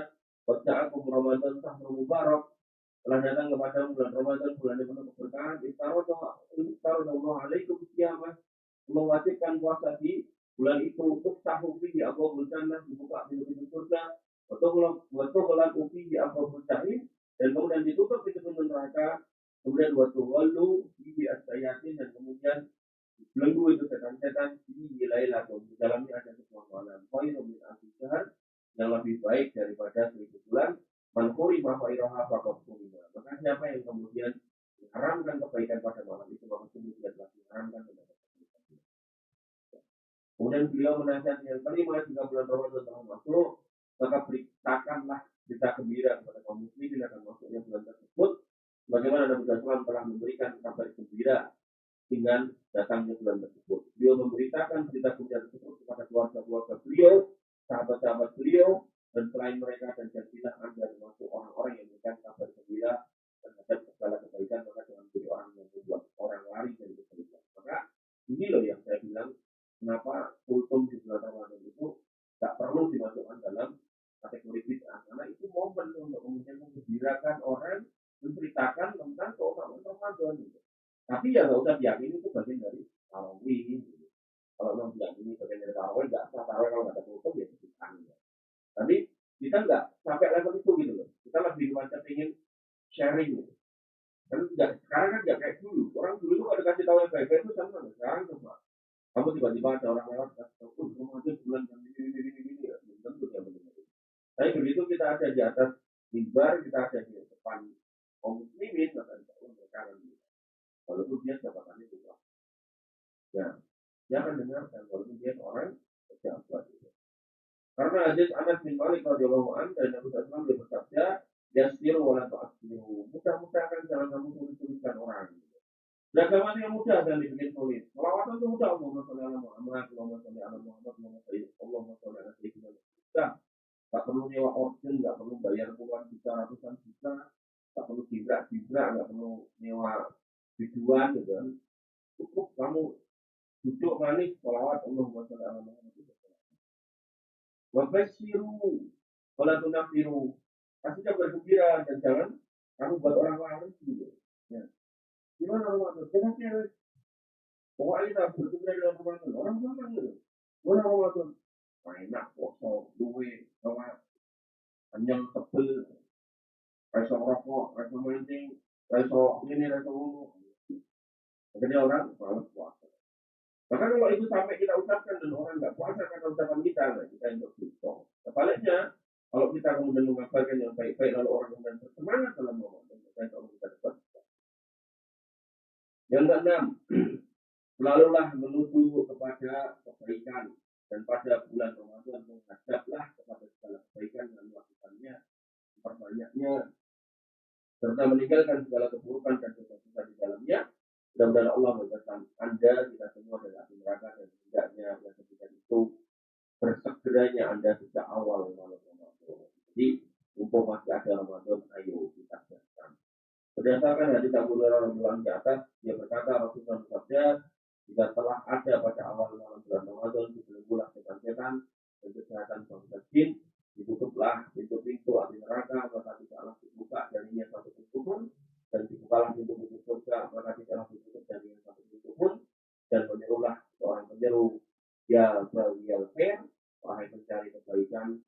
"Waja'akum Ramadan syahrul mubarak." Telah datang kepada bulan Ramadan, bulan yang penuh keberkahan. Istarodallahu alaikum qiyamah. Mewajibkan puasa di bulan itu untuk tahun di abwabul jannah, dibuka pintu-pintu surga. Waktu bulan ufi di abwabul jahim dan kemudian ditutup pintu-pintu neraka. Kemudian waktu walu di asyayatin dan kemudian belenggu itu setan-setan ini wilayah di dalamnya ada sebuah malam. Khairun min alfi syahr yang lebih baik daripada 1000 bulan. Manhuri mahairoha fakot kumina. Maka siapa yang kemudian mengharamkan kebaikan pada malam itu, maka kemudian telah mengharamkan kebaikan. Kemudian beliau menasihat yang kelima, jika bulan Ramadan telah masuk, maka beritakanlah berita gembira kepada kaum muslimin akan masuknya bulan tersebut. Bagaimana Nabi SAW telah memberikan kabar gembira dengan datangnya bulan tersebut. Beliau memberitakan berita gembira tersebut kepada keluarga-keluarga beliau, sahabat-sahabat beliau, dan selain mereka dan jadilah Anda termasuk orang-orang yang memberikan kabar gembira terhadap segala kebaikan, maka jangan menjadi orang yang membuat orang lari dari kebaikan. Maka ini loh yang saya bilang, kenapa kultum di bulan Ramadan itu tak perlu dimasukkan dalam kategori bid'ah, karena itu momen untuk kemudian menggembirakan orang, menceritakan tentang keutamaan Ramadan. Tapi ya nggak usah diyakini itu bagian dari tarawih. Kalau memang diyakini bagian dari tarawih, nggak usah tarawih kalau nggak ada kultum ya bukan. Tapi kita nggak sampai level itu gitu loh. Kita lebih macam ingin sharing gitu. Kan tidak, sekarang kan nggak kayak dulu. Orang dulu itu ada kasih tahu yang baik-baik itu sama. Sekarang coba kamu tiba-tiba ada orang lewat kasih tahu, oh kamu aja bulan ini ya, belum tentu dia mendengar. Tapi begitu kita ada di atas mimbar, kita ada di depan kaum muslimin, maka insya Allah mereka akan dengar. Walaupun dia jabatannya juga, ya dia akan dengarkan walaupun dia orang pejabat. Gitu. Karena hadis Anas bin Malik radhiyallahu anhu dari Nabi SAW dia bersabda, "Yasiru wa la tu'assiru." Mudah-mudahan jangan kamu sulit-sulitkan orang. Beragama yang mudah dan dibikin sulit. Selawatan itu mudah. Allahumma sholli ala Muhammad, Allahumma sholli ala Muhammad, Allahumma sholli ala Sayyidina Muhammad. Gak perlu nyewa organ, gak perlu bayar puluhan juta, ratusan juta, gak perlu jibrak-jibrak, gak perlu nyewa biduan gitu kan. Cukup kamu duduk manis, sholawat Allahumma sholli ala Muhammad. Wabashiru, wala tunafiru. Kasih kabar gembira dan jangan kamu buat orang lain gitu. Ya. Gimana Ramadan? Kira-kira pokoknya kita bergembira dalam Ramadan. Orang sama gitu. Gimana Ramadan? Enak, kosong, duit, sama panjang tebel, reso rokok, reso mancing, reso ini, reso ini. Jadi orang malas puasa. Bahkan kalau itu sampai kita ucapkan dan orang nggak puasa karena ucapan kita, nah kita yang berdosa. Sebaliknya, kalau kita kemudian mengabarkan yang baik-baik lalu orang kemudian bersemangat dalam Ramadan, maka kalau kita dapat. Yang keenam, selalulah menuju kepada kebaikan dan pada bulan Ramadan menghadaplah kepada segala kebaikan dan melakukannya perbanyaknya serta meninggalkan segala keburukan dan dosa-dosa di dalamnya. Mudah-mudahan Allah memberikan Anda kita semua dari api neraka dan tidaknya yang ketika itu bersegeranya Anda sejak awal malam Ramadan. Jadi mumpung masih ada Ramadan, ayo kita kerjakan. Berdasarkan hadis Abu Hurairah radhiyallahu di atas, dia berkata Rasulullah bersabda, jika telah ada pada awal malam bulan Ramadan dibelenggulah setan-setan dan kejahatan bangsa jin, ditutuplah pintu-pintu api neraka, maka tidaklah dibuka darinya satu pintu pun, dan dibukalah pintu-pintu surga, maka tidaklah ditutup darinya satu pintu pun, dan menyerulah seorang penyeru, ya beliau khair, wahai pencari kebaikan,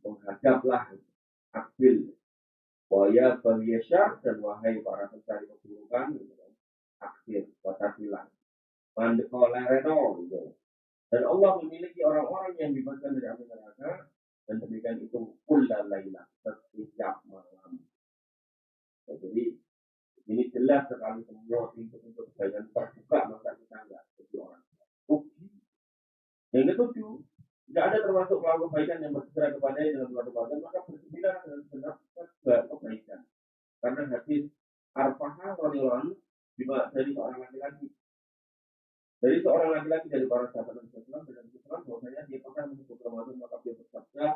menghadaplah akbil, waya beliau syar, dan wahai para pencari keburukan, akhir, batasilah, mandekolereno, gitu. Dan Allah memiliki orang-orang yang dibebaskan dari api neraka dan demikian itu kullal lailah setiap malam. Ya, jadi ini jelas sekali semua pintu-pintu kebaikan terbuka maka kita enggak jadi orang rugi. Yang ketujuh, tidak ada termasuk melakukan kebaikan yang bersegera kepadanya dalam bulan Ramadan maka bergembira dengan segenap kebaikan. Karena hadis Arfahah radhiyallahu dari seorang laki-laki dari para sahabat Nabi Sallallahu Alaihi Wasallam bahwasanya dia pernah menyebut Ramadan maka dia bersabda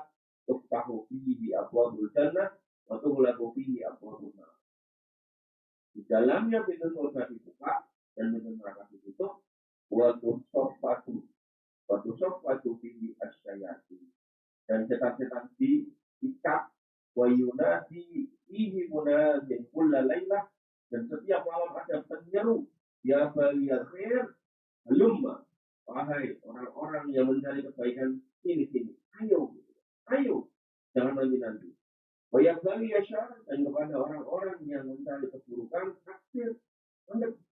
tuftahu fihi abwabul jannah wa tughlaqu fihi abwabun nar. Di dalamnya pintu surga dibuka dan pintu neraka ditutup. Wa tusaffatu fihi asyayatin. Dan setan-setan diikat wa yunadi fihi munadin kulla lailah dan setiap malam ada penyeru ya baliyal khair Halumma, wahai orang-orang yang mencari kebaikan sini, ayo, jangan nanti. Banyak kali ya syar dan kepada orang-orang yang mencari keburukan, akhir,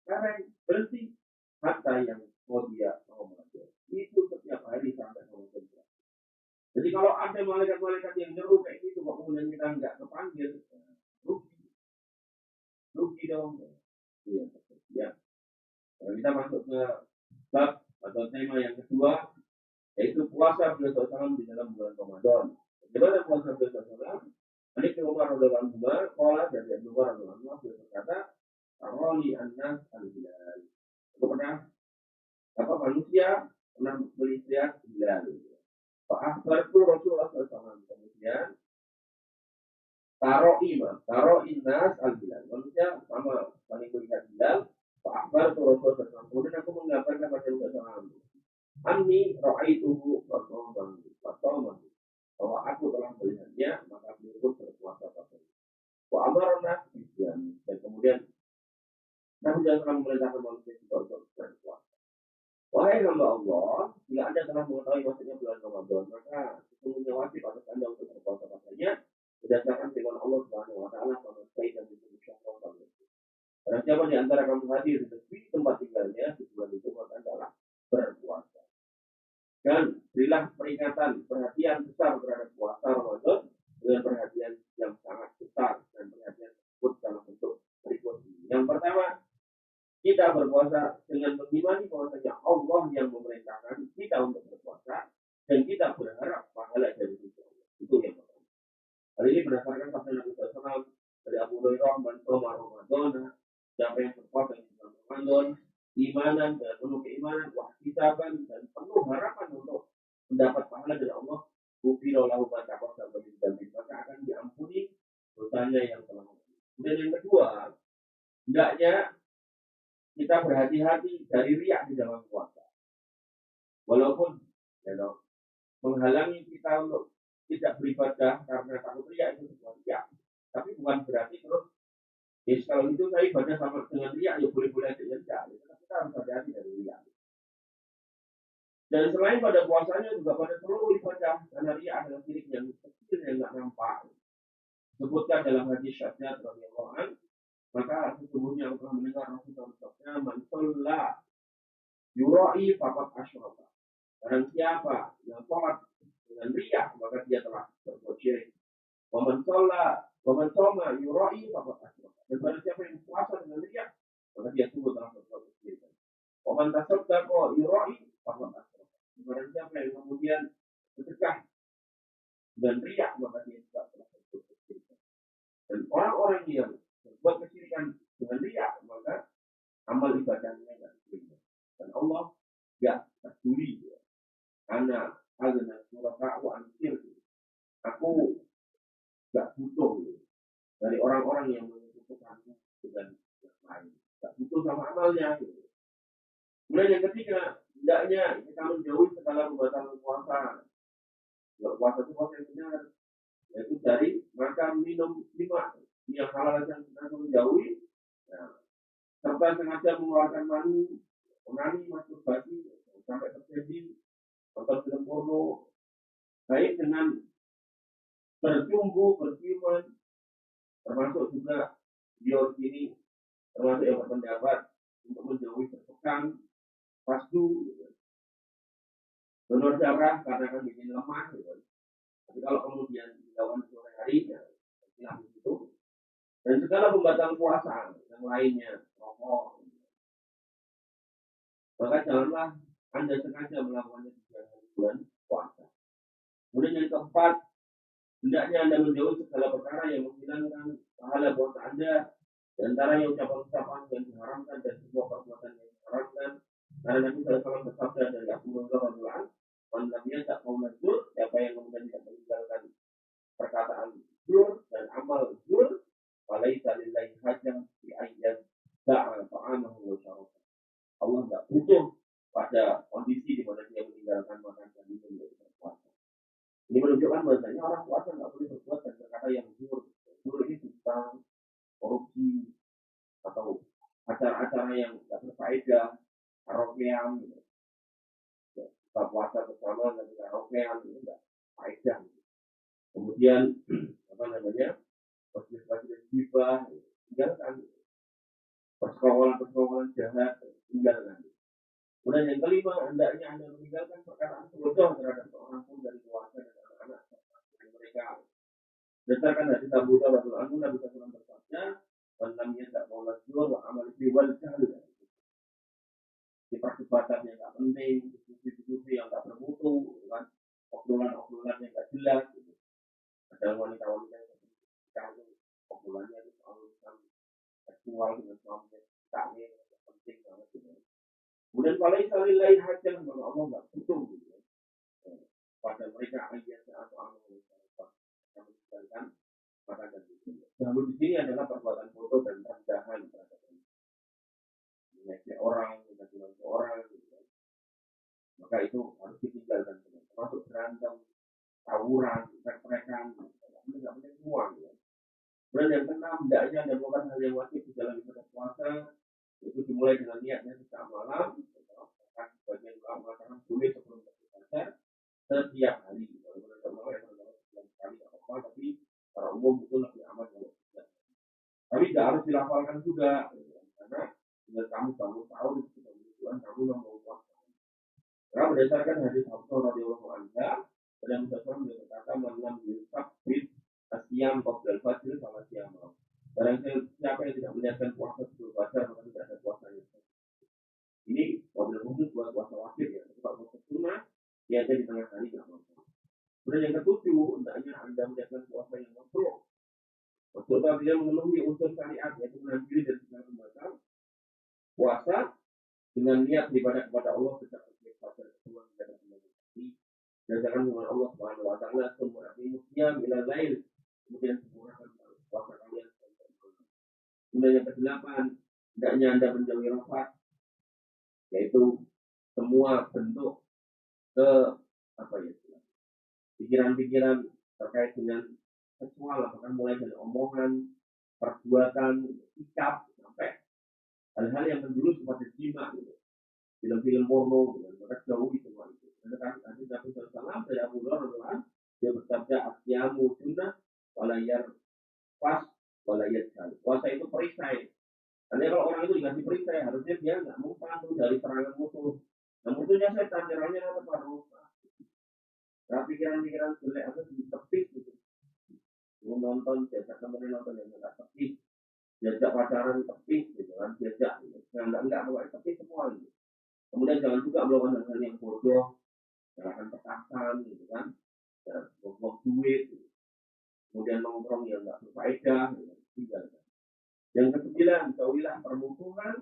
sekarang berhenti, hatta yang dia mau mati. Itu setiap hari sampai Ramadan. Jadi kalau ada malaikat-malaikat yang nyeru kayak gitu, kok kemudian kita nggak kepanggil, rugi dong. Iya, ya. Kalau kita masuk ke bab atau tema yang kedua yaitu puasa beliau SAW di dalam bulan Ramadan. Bagaimana puasa beliau SAW? Ini Umar radhiyallahu anhu qala dari Abu Hurairah radhiyallahu anhu beliau berkata, "Arali an-nas al-hilal." Itu pernah apa manusia pernah melihat hilal. Fa akhbartu Rasulullah SAW kemudian taro'i nas al-hilal. Manusia sama saling melihat hilal. Fa akhbartu Rasulullah SAW kemudian aku mengabarkan kepada Rasulullah SAW. Anni ra'aituhu fatoman bahwa aku telah melihatnya maka beliau pun berpuasa pada wa amarna dan kemudian Namun jangan pernah memerintahkan manusia juga untuk berpuasa. Wahai hamba Allah, bila Anda telah mengetahui maksudnya bulan Ramadan, maka sesungguhnya wajib atas Anda untuk berpuasa padanya berdasarkan firman Allah Subhanahu wa taala pada ayat yang disebutkan. Barang siapa di antara kamu hadir di tempat tinggalnya di bulan itu maka adalah berpuasa. Dan berilah peringatan perhatian besar terhadap puasa Ramadan dengan perhatian yang sangat besar dan perhatian tersebut dalam bentuk berikut ini. Yang pertama, kita berpuasa dengan mengimani bahwasanya Allah yang memerintahkan kita untuk berpuasa dan kita berharap pahala dari Allah. Itu yang pertama. Hal ini berdasarkan sabda Nabi SAW dari Abu Hurairah, "Man shoma Ramadan, siapa yang berpuasa di bulan Ramadan, imanan dan penuh keimanan, wahtisaban dan penuh harapan untuk mendapat pahala dari Allah, ghufira lahu ma taqaddama min dzambi, maka akan diampuni dosanya yang telah lalu." Kemudian yang kedua, hendaknya kita berhati-hati dari riak di dalam puasa. Walaupun menghalangi kita untuk tidak beribadah karena takut riak itu sebuah riak. Tapi bukan berarti terus kalau itu saya ibadah sama dengan riak, ya boleh-boleh aja ya enggak. Kita harus hati-hati dari riak. Dan selain pada puasanya juga pada seluruh ibadah, karena riak adalah syirik yang kecil yang tidak nampak. Sebutkan dalam hadis Syafi'iyah radhiyallahu anhu, maka sesungguhnya Allah telah mendengar Rasulullah SAW, "Man shalla yurai faqad asyraka." Barang siapa yang sholat dengan riya maka dia telah berbuat syirik. Wa man shoma yurai faqad asyraka. Dan barang siapa yang puasa dengan riya maka dia sungguh telah berbuat syirik. Wa man tasaddaqa yurai faqad asyraka. Barang siapa yang kemudian bersedekah dan riya maka dia juga telah berbuat syirik. Dan orang-orang yang berbuat kesyirikan dengan riya maka amal ibadahnya tidak diterima. Dan Allah tidak peduli. Karena azna suraka wa ansir. Aku tidak butuh dari orang-orang yang menyebutkanku dengan yang lain. Tidak butuh sama amalnya. Kemudian yang ketiga, hendaknya kita menjauhi segala pembatalan puasa. Kalau puasa itu puasa yang benar, yaitu dari makan, minum, lima yang halal yang kita menjauhi. Nah, serta sengaja mengeluarkan mani, masturbasi sampai terjadi atau film porno, baik dengan berjumbu, berciuman, termasuk juga video ini, termasuk yang berpendapat untuk menjauhi berpegang, pasdu, donor darah karena kan bikin lemah. Tapi kalau kemudian dilakukan sore hari, ya silakan itu. Dan segala pembatal puasa yang lainnya, rokok, maka janganlah Anda sengaja melakukannya di bulan puasa. Kemudian yang keempat, hendaknya Anda menjauhi segala perkara yang menghilangkan pahala puasa Anda, di antaranya ucapan-ucapan yang diharamkan dan semua perbuatan yang diharamkan. Karena Nabi SAW bersabda dari Abu Hurairah radhiyallahu anhu, "Man lam yada' qaula zur," siapa yang kemudian tidak meninggalkan perkataan zur dan amal zur, falaisa lillahi hajjah fi ayyan da'a ta'amahu wa syarabahu. Allah tidak butuh pada kondisi di mana dia meninggalkan makan dan minum dari berpuasa. Ini menunjukkan bahwasanya orang puasa nggak boleh berbuat dan berkata yang zur. Zur ini tentang korupsi atau acara-acara yang tidak berfaedah, karaokean, kita puasa bersama dan karaokean itu tidak faedah. Kemudian fasilitas hibah, tinggalkan. Persekongkolan jahat, tinggalkan. Kemudian yang kelima, hendaknya Anda meninggalkan perkataan sebodoh terhadap seorang pun dari keluarga dan anak-anak serta mereka. Berdasarkan hadis Abu Hurairah radhiyallahu anhu, Nabi SAW bersabda, "Man lam yada' qaula zur wa amal bihi wal jahl." Di perdebatan yang tidak penting, diskusi-diskusi yang tidak bermutu, kan? Obrolan-obrolan yang tidak jelas. Gitu. Ada wanita-wanita yang sekarang obrolannya itu soal seksual dengan suaminya, kami penting banget. Gitu. Kemudian falaisa lillahi hajjah, maka Allah tidak butuh gitu. Pada mereka ayat atau amal yang meninggalkan maka dan itu. Namun di sini adalah perbuatan foto dan rendahan terhadap mengejek orang, mengajukan ke orang, gitu. Maka itu harus ditinggalkan. Termasuk berantem, tawuran, rekan-rekan, ini nggak penting semua. Gitu. Kemudian yang keenam, hendaknya ada melakukan hal yang wajib di dalam ibadah puasa dimulai dengan niatnya sejak malam, bahkan sebagian ulama mengatakan boleh sebelum fajar setiap hari. Kalau menurut ulama yang terdapat sebulan sekali tidak apa-apa, tapi secara umum itu lebih aman kalau tidak. Tapi tidak harus dilafalkan juga, karena jika kamu bangun sahur itu sudah menunjukkan kamu yang mau puasa. Karena berdasarkan hadis Hafsah radhiyallahu anha, pada Muhammad beliau berkata, "Man yusab bid asyam qabla al-fajr fala siyama." Barang siapa yang tidak melihatkan puasa sebelum fajar, maka tidak ada puasanya. Ini wabil khusus buat puasa wajib ya. Kalau puasa sunnah, dia ada di tengah hari tidak apa-apa. Kemudian yang ketujuh, hendaknya Anda melihatkan puasa yang makruh. Maksudnya dia memenuhi unsur syariat, yaitu menahan diri dari segala pembatal. Puasa dengan niat ibadah kepada Allah sejak setiap fajar kedua hingga kembali. Berdasarkan firman Allah Subhanahu wa taala, "Summa aqimus siyam ila lail." Kemudian sempurnakan puasa kalian sampai malam. Kemudian yang kedelapan, hendaknya Anda menjauhi rafat, yaitu semua bentuk ke apa ya, pikiran-pikiran terkait dengan seksual, apakah mulai dari omongan, perbuatan, sikap, sampai hal-hal yang menjurus kepada jima, gitu. Film-film porno, gitu. Maka jauhi semua itu. Karena kan Nabi SAW dari Abu Hurairah dia bersabda, "Asyamu sunnah, walayar pas, walayar jal." Puasa itu perisai. Karena kalau orang itu dikasih perisai, harusnya dia nggak mempan dari serangan musuh. Nah, musuhnya setan, nyerangnya apa baru. Nah, pikiran-pikiran jelek itu ditepis gitu. Mau nonton, diajak temen nonton yang nggak tepis. Diajak pacaran tepis gitu kan, diajak gitu. Nah, enggak, pokoknya tepis semua gitu. Kemudian jangan juga melakukan hal yang bodoh, gerakan petasan gitu kan, buang duit, gitu. Kemudian nongkrong yang nggak berfaedah, gitu. Tidak. Yang kesembilan, jauhilah permusuhan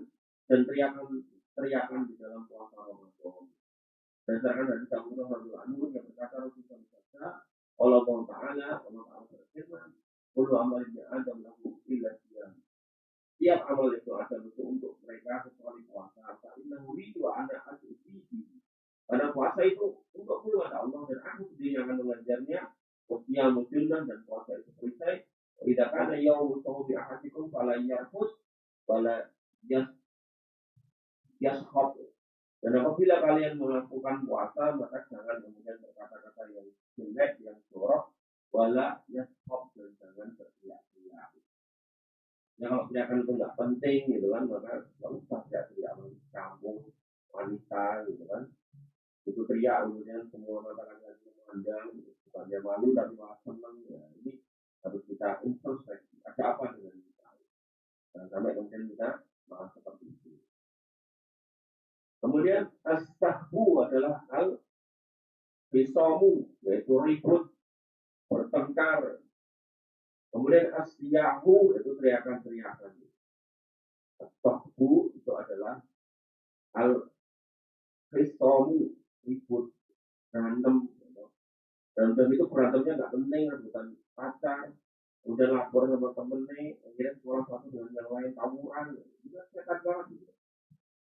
dan teriakan di dalam puasa Ramadan. Berdasarkan dari Abu Hurairah yang berkata Rasulullah Allah Taala berfirman, "Kullu amalin Adam lahu illa siyam." Tiap amal itu ada untuk mereka kecuali puasa. Karena uridu ana asyihi. Karena puasa itu untuk puluhan Allah dan aku sendiri yang akan mengajarnya. Usia muslimah dan puasa itu selesai. Tidak ada yang tahu di ahadikum fala yarfus fala yashab. Dan apabila kalian melakukan puasa, maka jangan kemudian berkata-kata yang jelek, yang jorok, wala yashab, dan jangan berteriak-teriak. Ya kalau teriakan itu nggak penting gitu kan, maka nggak usah teriak-teriak kamu wanita gitu kan. Itu teriak kemudian semua mata kalian memandang, bukannya malu tapi malah senang. Ya, ini harus kita introspeksi. Ada apa dengan kita? Dan sampai kemudian kita malah seperti itu. Kemudian astahbu adalah hal bisomu, yaitu ribut, bertengkar. Kemudian asyahu itu teriakan-teriakan. Astahbu itu adalah hal bisomu, ribut, berantem. Berantem itu berantemnya nggak penting, rebutan pacar. Udah lapor sama temennya, akhirnya sekolah satu dengan yang lain tawuran. Itu setan banget.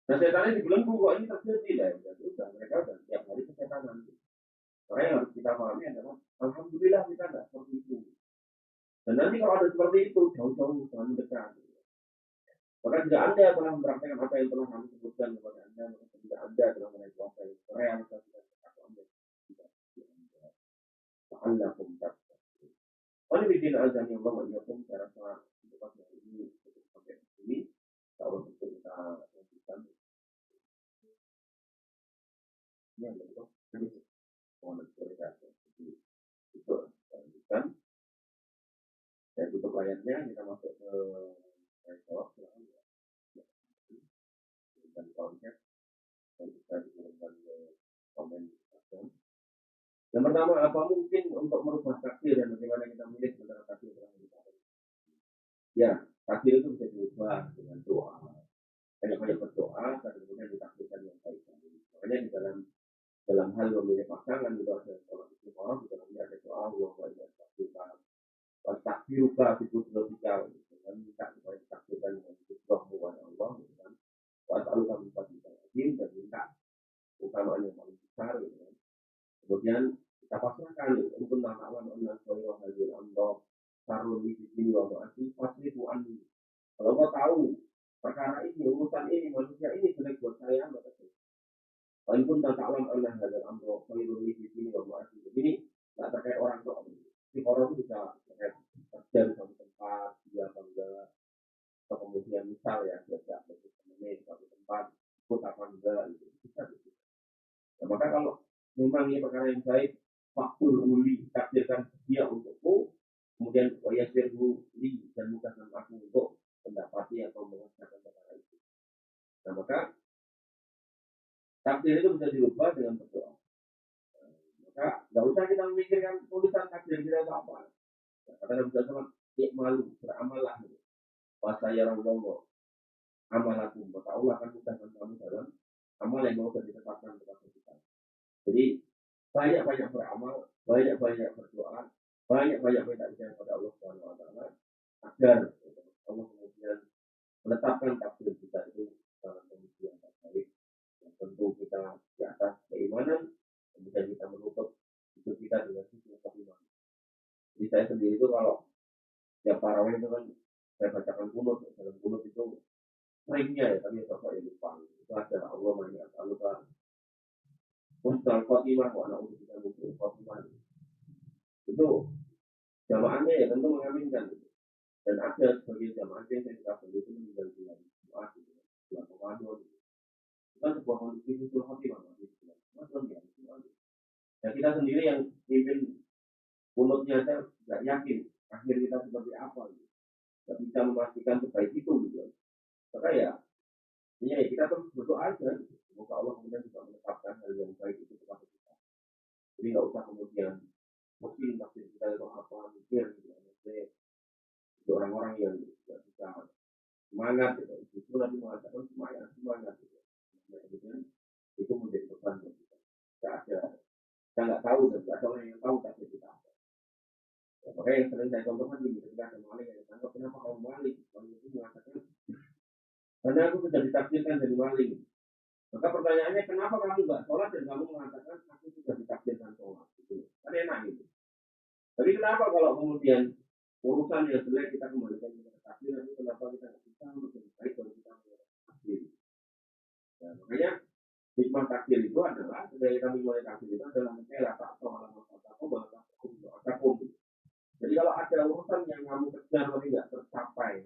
Nah setannya dibelenggu kok ini terjadi lah. Udah mereka udah tiap hari kesetanan. Makanya yang harus kita pahami adalah alhamdulillah kita nggak seperti itu. Dan nanti kalau ada seperti itu jauh-jauh jangan mendekat. Maka jika Anda telah mempraktekkan apa yang telah kami sebutkan kepada Anda, maka jika Anda telah meraih kuasa yang merealisasikan kata Anda tidak Anda. Ta'allakum tattaqun. Wani bikin azan yang Allah yakum saya rasa untuk pagi ini cukup sampai di sini. Kalau betul kita lanjutkan. Ya, betul. Mohon berkata itu lanjutkan. Saya tutup layarnya, kita masuk ke jawab silakan ya. Dan konsep yang bisa digunakan komen. Yang pertama, apa mungkin untuk merubah takdir dan bagaimana kita milih antara takdir dan kita? Ya, takdir itu bisa diubah dengan doa. Banyak-banyak berdoa dan kemudian ditakdirkan yang baik. Makanya di dalam hal memilih pasangan itu ada sholat istiqomah, di dalamnya ada doa Allah yang takdirkan. Takdirkan itu logika, dengan minta supaya ditakdirkan dengan hikmah kepada Allah, kan? Wassalamu warahmatullahi wabarakatuh dan minta utamaan yang paling besar, kan? Kemudian kita pasrahkan untuk alam Allah Subhanahu wa taala sarun di sini wa ma'asi fasrifu anni. Kalau kau tahu perkara ini, urusan ini, manusia ini jelek buat saya, maka walaupun tak alam Allah hadal amro, kalau di sini bahwa ini nggak terkait orang tua. Si orang itu bisa terkait kerja di satu tempat, dia bangga, atau kemudian misal ya, kerja di satu tempat, ikut apa enggak, gitu. Bisa gitu. Nah, maka kalau memang ini perkara yang baik, faktur uli, takdirkan dia untukku, kemudian wayasirhu li dan mudahkan aku untuk mendapati atau mengerjakan perkara itu. Nah, maka takdir itu bisa dirubah dengan berdoa. Maka nggak usah kita memikirkan tulisan takdir kita itu apa. Kata Nabi SAW, malu, beramallah. Bahasa ya Rasulullah, amalakum. Maka Allah akan mudahkan kamu dalam amal yang mau ditetapkan kepada kita. Jadi banyak-banyak beramal, banyak-banyak berdoa, banyak-banyak minta izin kepada Allah Subhanahu Wa Taala agar Allah kemudian menetapkan takdir kita itu dalam kondisi yang terbaik. Dan tentu kita di atas keimanan, kemudian kita menutup hidup kita dengan sisi keimanan. Jadi saya sendiri itu kalau tiap tarawih itu kan saya bacakan kunut, dalam kunut itu seringnya ya, tapi bapak yang lupa. Itu ada Allah banyak, lalu kan Ustaz Fatimah, anak untuk kita muslim Fatimah. Itu jamaahnya ya tentu mengaminkan. Dan ada sebagai jamaah yang saya katakan itu meninggal bulan Jumat, bulan Ramadan. Itu kan sebuah kondisi khusus Fatimah. Dan kita sendiri yang pimpin kunutnya saya tidak yakin akhir kita seperti apa. Tidak bisa memastikan sebaik itu gitu. Maka ya kita terus berdoa aja. Semoga Allah kemudian bisa menetapkan hal yang baik itu kepada kita. Jadi nggak usah kemudian mungkin takdir kita itu apa mikir gitu. Itu orang-orang yang tidak bisa semangat gitu. Justru nanti mengatakan semangat gitu. Kemudian itu menjadi beban buat kita. Tidak ada. Kita nggak tahu dan tidak ada orang yang tahu takdir kita apa. Ya, makanya yang sering saya contohkan gini, ketika ada maling yang ditangkap, kenapa kamu maling? Orang itu mengatakan, karena aku sudah ditakdirkan jadi maling. Maka pertanyaannya, kenapa kamu nggak sholat dan kamu mengatakan aku sudah ditakdirkan sholat? Gitu. Kan enak gitu. Tapi kenapa kalau kemudian urusan yang jelek kita kembalikan kepada takdir, nanti kenapa kita nggak bisa lebih baik kalau kita mengatakan takdir? Ya, makanya hikmah takdir itu adalah dari kami mulai takdir itu adalah mengelak atau malam atau bahasa hukum. Jadi kalau ada urusan yang kamu kejar tapi nggak tercapai,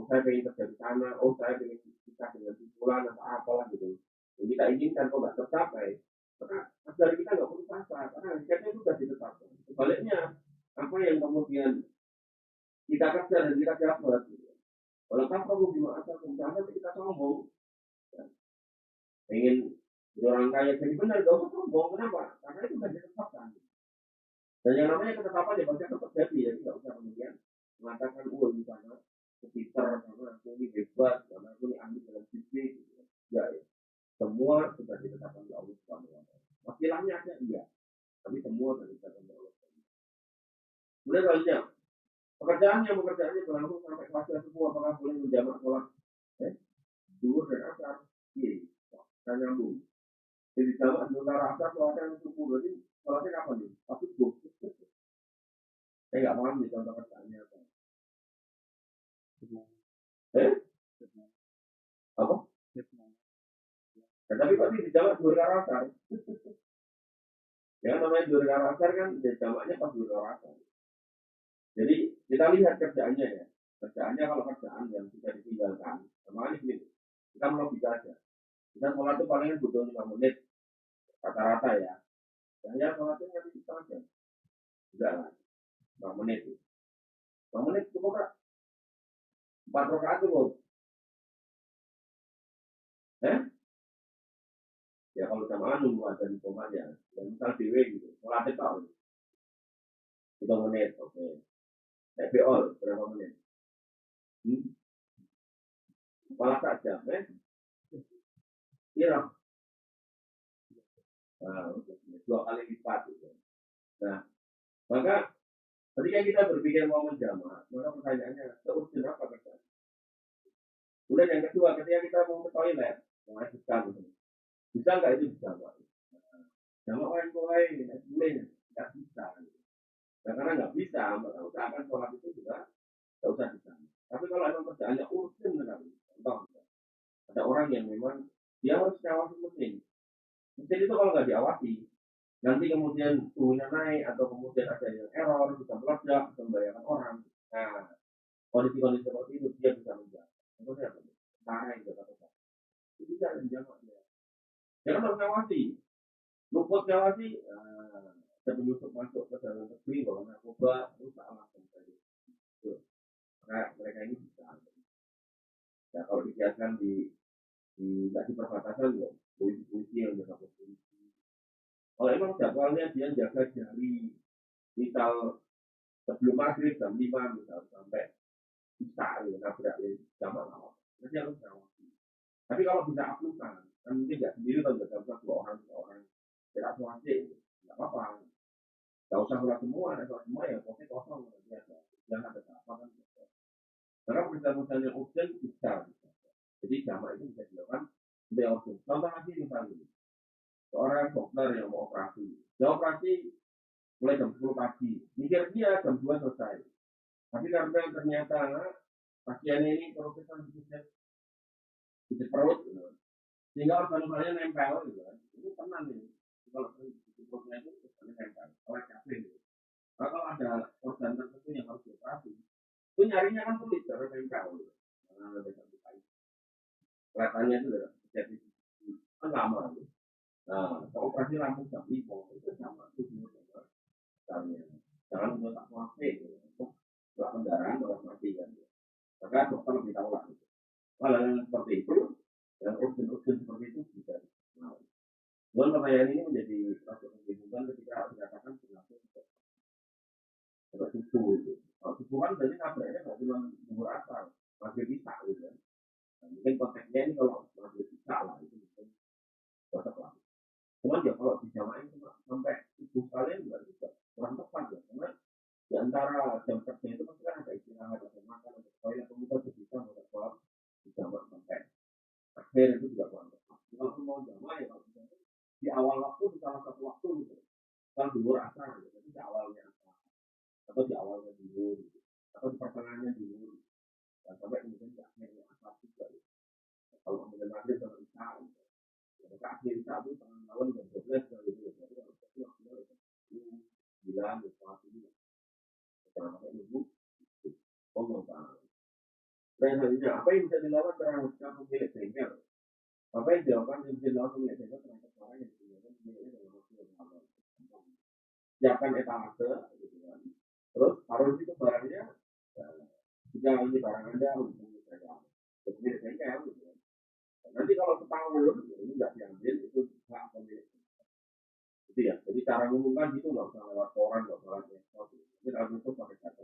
saya pengen kerja di sana, saya pengen nikah dengan simpulan atau apalah gitu. Yang kita inginkan kok nggak tercapai, karena dari kita nggak putus asa, karena hakikatnya itu sudah ditetapkan. Sebaliknya, apa yang kemudian kita kerja dan kita dapat, gitu. Kalau kamu bima asal misalnya kita sombong, ya. Ingin jadi orang kaya jadi benar, gak usah sombong. Kenapa? Karena itu sudah ditetapkan. Dan yang namanya ketetapan ya pasti akan terjadi, jadi nggak usah kemudian mengatakan di sana sekitar karena aku ini hebat, karena aku ini ahli dalam bisnis, gitu. Ya, semua sudah ditetapkan oleh Allah Subhanahu Wa Taala. Wakilahnya ada iya, tapi semua sudah ditetapkan oleh Allah. Kemudian selanjutnya, pekerjaannya berlangsung sampai fase semua, apakah boleh menjamak sholat zuhur dan asar? Iya, saya nyambung. Jadi jamak antara asar sholatnya yang subuh, berarti sholatnya kapan nih? Pas subuh. Saya nggak paham nih contoh kerjaannya apa. Apa? Ya, tapi pasti dijamak zuhur dan asar. Ya namanya zuhur dan asar kan jamaknya pas zuhur dan asar. Jadi kita lihat kerjaannya ya. Kerjaannya kalau kerjaan yang sudah ditinggalkan, sama ini gitu. Kita melogika aja. Kita sholat itu paling butuh 5 menit rata-rata ya. Ya sholatnya nanti kita aja. Enggak lah. 5 menit. 5 menit cukup kan? 4 rakaat cukup. Ya kalau sama nunggu ada di koma ya. Dan misal dewe gitu. Sholatnya tak. 5 menit. Oke. TPO berapa menit? Malah tak jam. Iya. Nah, 2 kali lipat. Gitu. Nah, maka ketika kita berpikir mau menjamak, maka pertanyaannya, seurgent apa kerjaan? Kemudian yang kedua, ketika kita mau ke toilet, melanjutkan, bisa nggak itu dijamak? Jamak orang mulai, boleh, nggak bisa. Nah, karena nggak bisa, maka usahakan sholat itu juga nggak usah dijamak. Tapi kalau emang kerjaannya urgent sekali, Contoh, ada orang yang memang dia harus ngawasi mesin. Mesin itu kalau nggak diawasi, nanti kemudian suhunya naik atau kemudian ada yang error, bisa meledak, bisa membahayakan orang. Nah, kondisi-kondisi seperti itu dia bisa menjaga. Contohnya apa? Tentara yang jaga. Itu bisa menjaga dia. Jangan harus ngawasi. Luput ngawasi, ada penyusup masuk ke dalam negeri, bawa narkoba, rusak langsung saja. Nah, mereka ini bisa. Ya, kalau dikiaskan di perbatasan ya, polisi yang jaga polisi. Kalau emang jadwalnya dia jaga dari misal sebelum maghrib jam 5 misal sampai bisa ya, nabrak ya, jam malam. Nanti harus ngawasi. Tapi kalau bisa aplukan, kan mungkin nggak sendiri kalau jaga dua orang, tidak asuransi, nggak apa-apa. Nggak usah sholat semua, ada sholat semua ya, pokoknya kosong nanti ada. Yang ada apa kan? Karena pekerjaan-pekerjaan yang urgent bisa. Jadi jamaah itu bisa dilakukan lebih urgent. Contoh lagi misalnya, seorang dokter yang mau operasi, dia operasi mulai jam 10 pagi, mikir dia jam 2 selesai. Tapi karena ternyata pasiennya ini profesor di perut, gitu. Sehingga organ-organnya nempel, gitu kan. Ini tenang nih. Kalau di perutnya itu organnya nempel, oleh capek. Gitu. Nah, kalau ada organ tertentu yang harus dioperasi, itu nyarinya kan sulit karena nempel. Gitu. Karena ada kelihatannya itu udah jadi kan lama. Gitu. Nah, kalau operasi lambung jam 5 itu sama itu juga misalnya. Jangan untuk tak kuafe, gitu. Untuk pendarahan kalau mati kan. Maka dokter lebih tahu lah. Gitu. Kalau yang seperti itu, yang urgen-urgen seperti itu bisa. Nah, dan pertanyaan ini menjadi satu kebingungan ketika dikatakan berlaku seperti subuh itu. Kalau subuh kan berarti nabraknya nggak cuma umur asal, masih bisa gitu kan. Nah, mungkin konteksnya ini kalau masih bisa lah itu mungkin cocok lah. Cuman ya kalau dijamain sampai subuh kalian juga bisa kurang tepat ya, karena di antara jam kerja itu pasti kan ada istirahat, ada makan, ada toilet, kemudian bisa mau sholat di jamaah sampai akhir itu juga kurang tepat. Kalau mau jamaah ya kalau misalnya di awal waktu di salah satu waktu gitu kan dulu asar gitu. Jadi di awalnya asar atau di awalnya dulu gitu. Atau di pertengahannya dulu dan sampai kemudian di akhirnya asar juga gitu. Kalau kemudian maghrib sama isya gitu. Ya, akhir isya itu tengah malam jam 12 gitu. Jadi kalau itu waktunya itu 9 jam 9 jangan sampai nunggu ngomong kan. Dan selanjutnya apa yang bisa dilakukan terhadap pemilik bengkel? Apa yang dilakukan yang bisa dilakukan pemilik bengkel terhadap orang yang digunakan pemiliknya dalam waktu yang lama? Siapkan etalase gitu kan. Terus taruh itu barangnya jika ini barang anda hubungi saya pemilik bengkel gitu kan. Nanti kalau setahun ini nggak diambil itu hak pemilik itu ya. Jadi cara mengumumkan itu nggak usah lewat koran, nggak usah lewat ekspor. Ini kalau itu pakai kata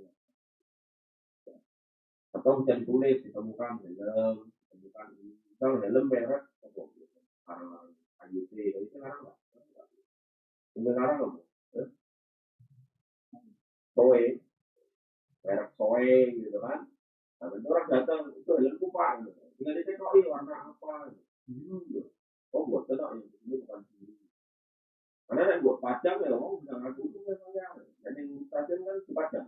atau bisa ditulis ditemukan helm, ditemukan ini. Misal helm merek apa gitu. Karena AYT itu sekarang nggak. Sekarang nggak. Soe, merek soe gitu kan. Nah, nanti orang datang itu helm kupa gitu. Tinggal ditekoi warna apa. Biru gitu. Oh buat tenang ini bukan biru. Karena yang buat pajang ya lo bisa ngaku itu misalnya. Dan yang stasiun kan dipajang.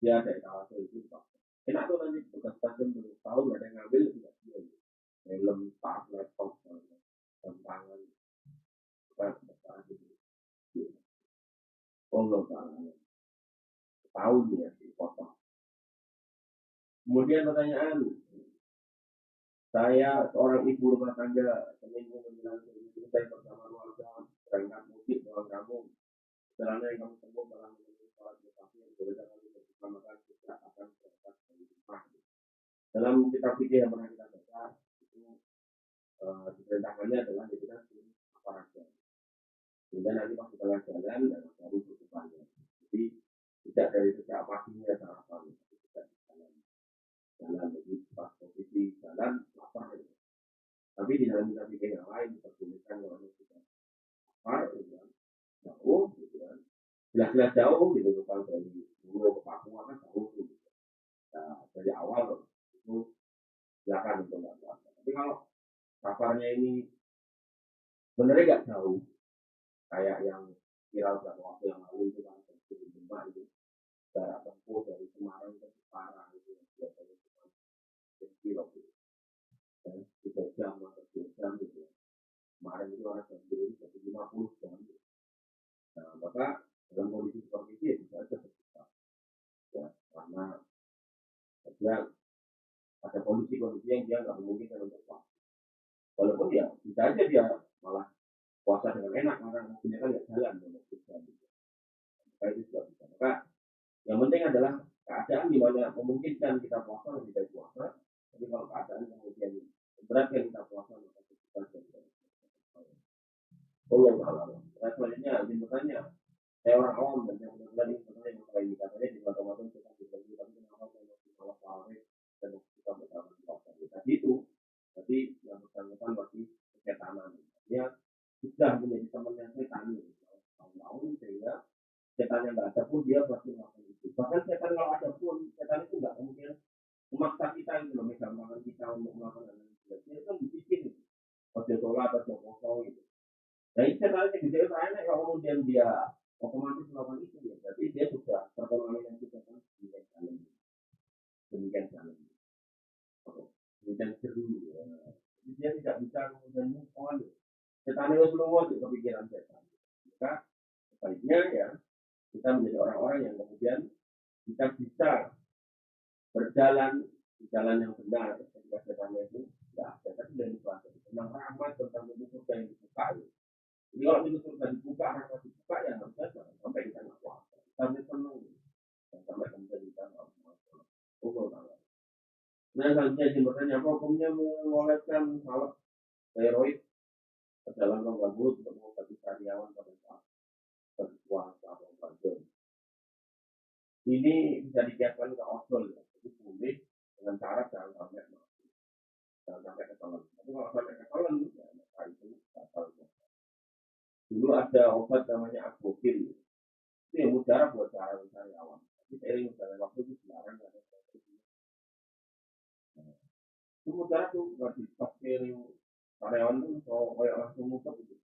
Dia ada etalase itu dipajang. Enak tuh nanti tugas stasiun dulu tahu nggak ada yang ngambil tidak dia. Helm, tas, laptop, jam tangan, apa gitu. Allah taala tahu dia di kota. Kemudian pertanyaan, saya seorang ibu rumah tangga, seminggu menjelang selesai bersama keluarga, berangkat mudik pulang kampung. Jalannya yang kami tempuh dalam memenuhi sholat musafir, berbeda kami bersamakan kita akan berangkat dari rumah. Dalam kitab fikih yang pernah kita baca, itu diperintahkannya adalah kita suruh apa aja. Sehingga nanti pas kita jalan, dan baru berdepannya. Jadi tidak dari sejak paginya sarapan, tapi tidak di jalan jadi pas posisi jalan lapar. Tapi di dalam kitab fikih yang lain diperbolehkan kalau kita lapar, jauh, gitu kan. Jelas-jelas jauh gitu kalau dari dulu ke Papua kan jauh gitu. Nah, dari awal itu silakan untuk nggak puasa. Tapi kalau safarnya ini sebenarnya nggak jauh, kayak yang viral beberapa waktu yang lalu itu kan dari Demak itu jarak tempuh dari Semarang ke Jepara itu biasanya cuma 10 kilo gitu. jam atau 2 jam gitu. Kemarin itu ada jam jadi 50 jam. Nah, maka dalam kondisi seperti itu ya bisa aja terbuka. Ya, karena dia ada kondisi-kondisi yang dia nggak memungkinkan untuk puasa. Walaupun ya bisa aja dia malah puasa dengan enak karena mobilnya kan nggak jalan dengan jam. Maka itu juga bisa. Maka yang penting adalah keadaan di mana memungkinkan kita puasa lebih baik puasa. Tapi kalau keadaan kemudian berat yang kita puasa maka kita tidak. Allah taala. Nah, selanjutnya bertanya, saya orang awam dan yang benar-benar ini sebenarnya masalah ini katanya di Ramadan kita berbagi tapi kenapa saya masih malah tarawih dan kita bersama puasa. Tadi itu, tapi yang bersangkutan masih kesetanan. Dia sudah menjadi temannya setan tahun-tahun sehingga setan yang nggak ada pun dia pasti melakukan itu. Bahkan setan kalau ada pun setan itu nggak mungkin memaksa kita itu loh, megang tangan kita untuk melakukan hal yang dia kan bikin itu. Ojo sholat atau kosong gitu. Nah itu setan yang gede enak kalau kemudian dia otomatis melakukan itu ya. Berarti dia sudah terkontaminasi setan demikian dalam. Demikian dalam. Oke. Demikian seru ya. Jadi dia tidak bisa kemudian move on. Setan itu selalu di kepikiran setan. Maka sebaiknya ya kita menjadi orang-orang yang kemudian kita bisa berjalan di jalan yang benar ketika setannya itu tidak ada. Tapi dari bahasa tentang rahmat tentang pintu surga yang dibuka itu. Jadi kalau pintu surga dibuka, rahmat dibuka ya harusnya jangan sampai kita nggak puasa. Sampai senang dan sampai kemudian kita nggak puasa. Nah selanjutnya izin bertanya apa hukumnya mengoleskan salep steroid ke dalam rongga mulut untuk mengobati karyawan pada saat berpuasa atau ramadan. Ini bisa dikiaskan ke odol ya. Jadi boleh dengan syarat jangan sampai mati, jangan sampai ketelan. Tapi kalau sampai ketelan, ya maka itu batal. Dulu ada obat namanya Agobil, itu yang mujarab buat karyawan. Tapi seiring berjalan waktu itu dilarang ada seperti itu. Itu mujarab tuh nggak dipakai karyawan itu so kayak langsung muter gitu.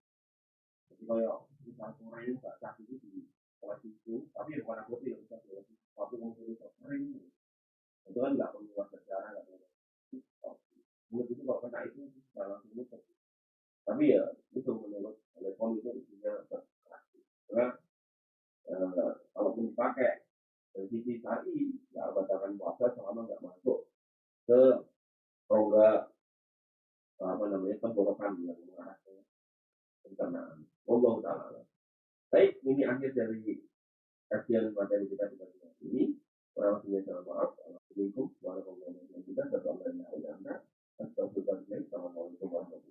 Jadi kayak misal kurang nggak sakit itu di kelas itu, tapi bukan Agobil bisa kelas itu. Tapi mungkin itu kering, itu kan nggak perlu wajar darah nggak perlu. Mulut itu kalau kena itu nggak langsung muter. Tapi ya itu menurut telepon itu isinya berkeras. Karena kalaupun dipakai dari sisi syar'i ya batalkan puasa selama nggak masuk ke rongga apa namanya tenggorokan yang mengarah ke pencernaan. Allah taala. Baik, ini akhir dari kajian materi kita di pagi ini. Kurang lebihnya saya maaf. Assalamualaikum warahmatullahi wabarakatuh. Assalamualaikum warahmatullahi wabarakatuh.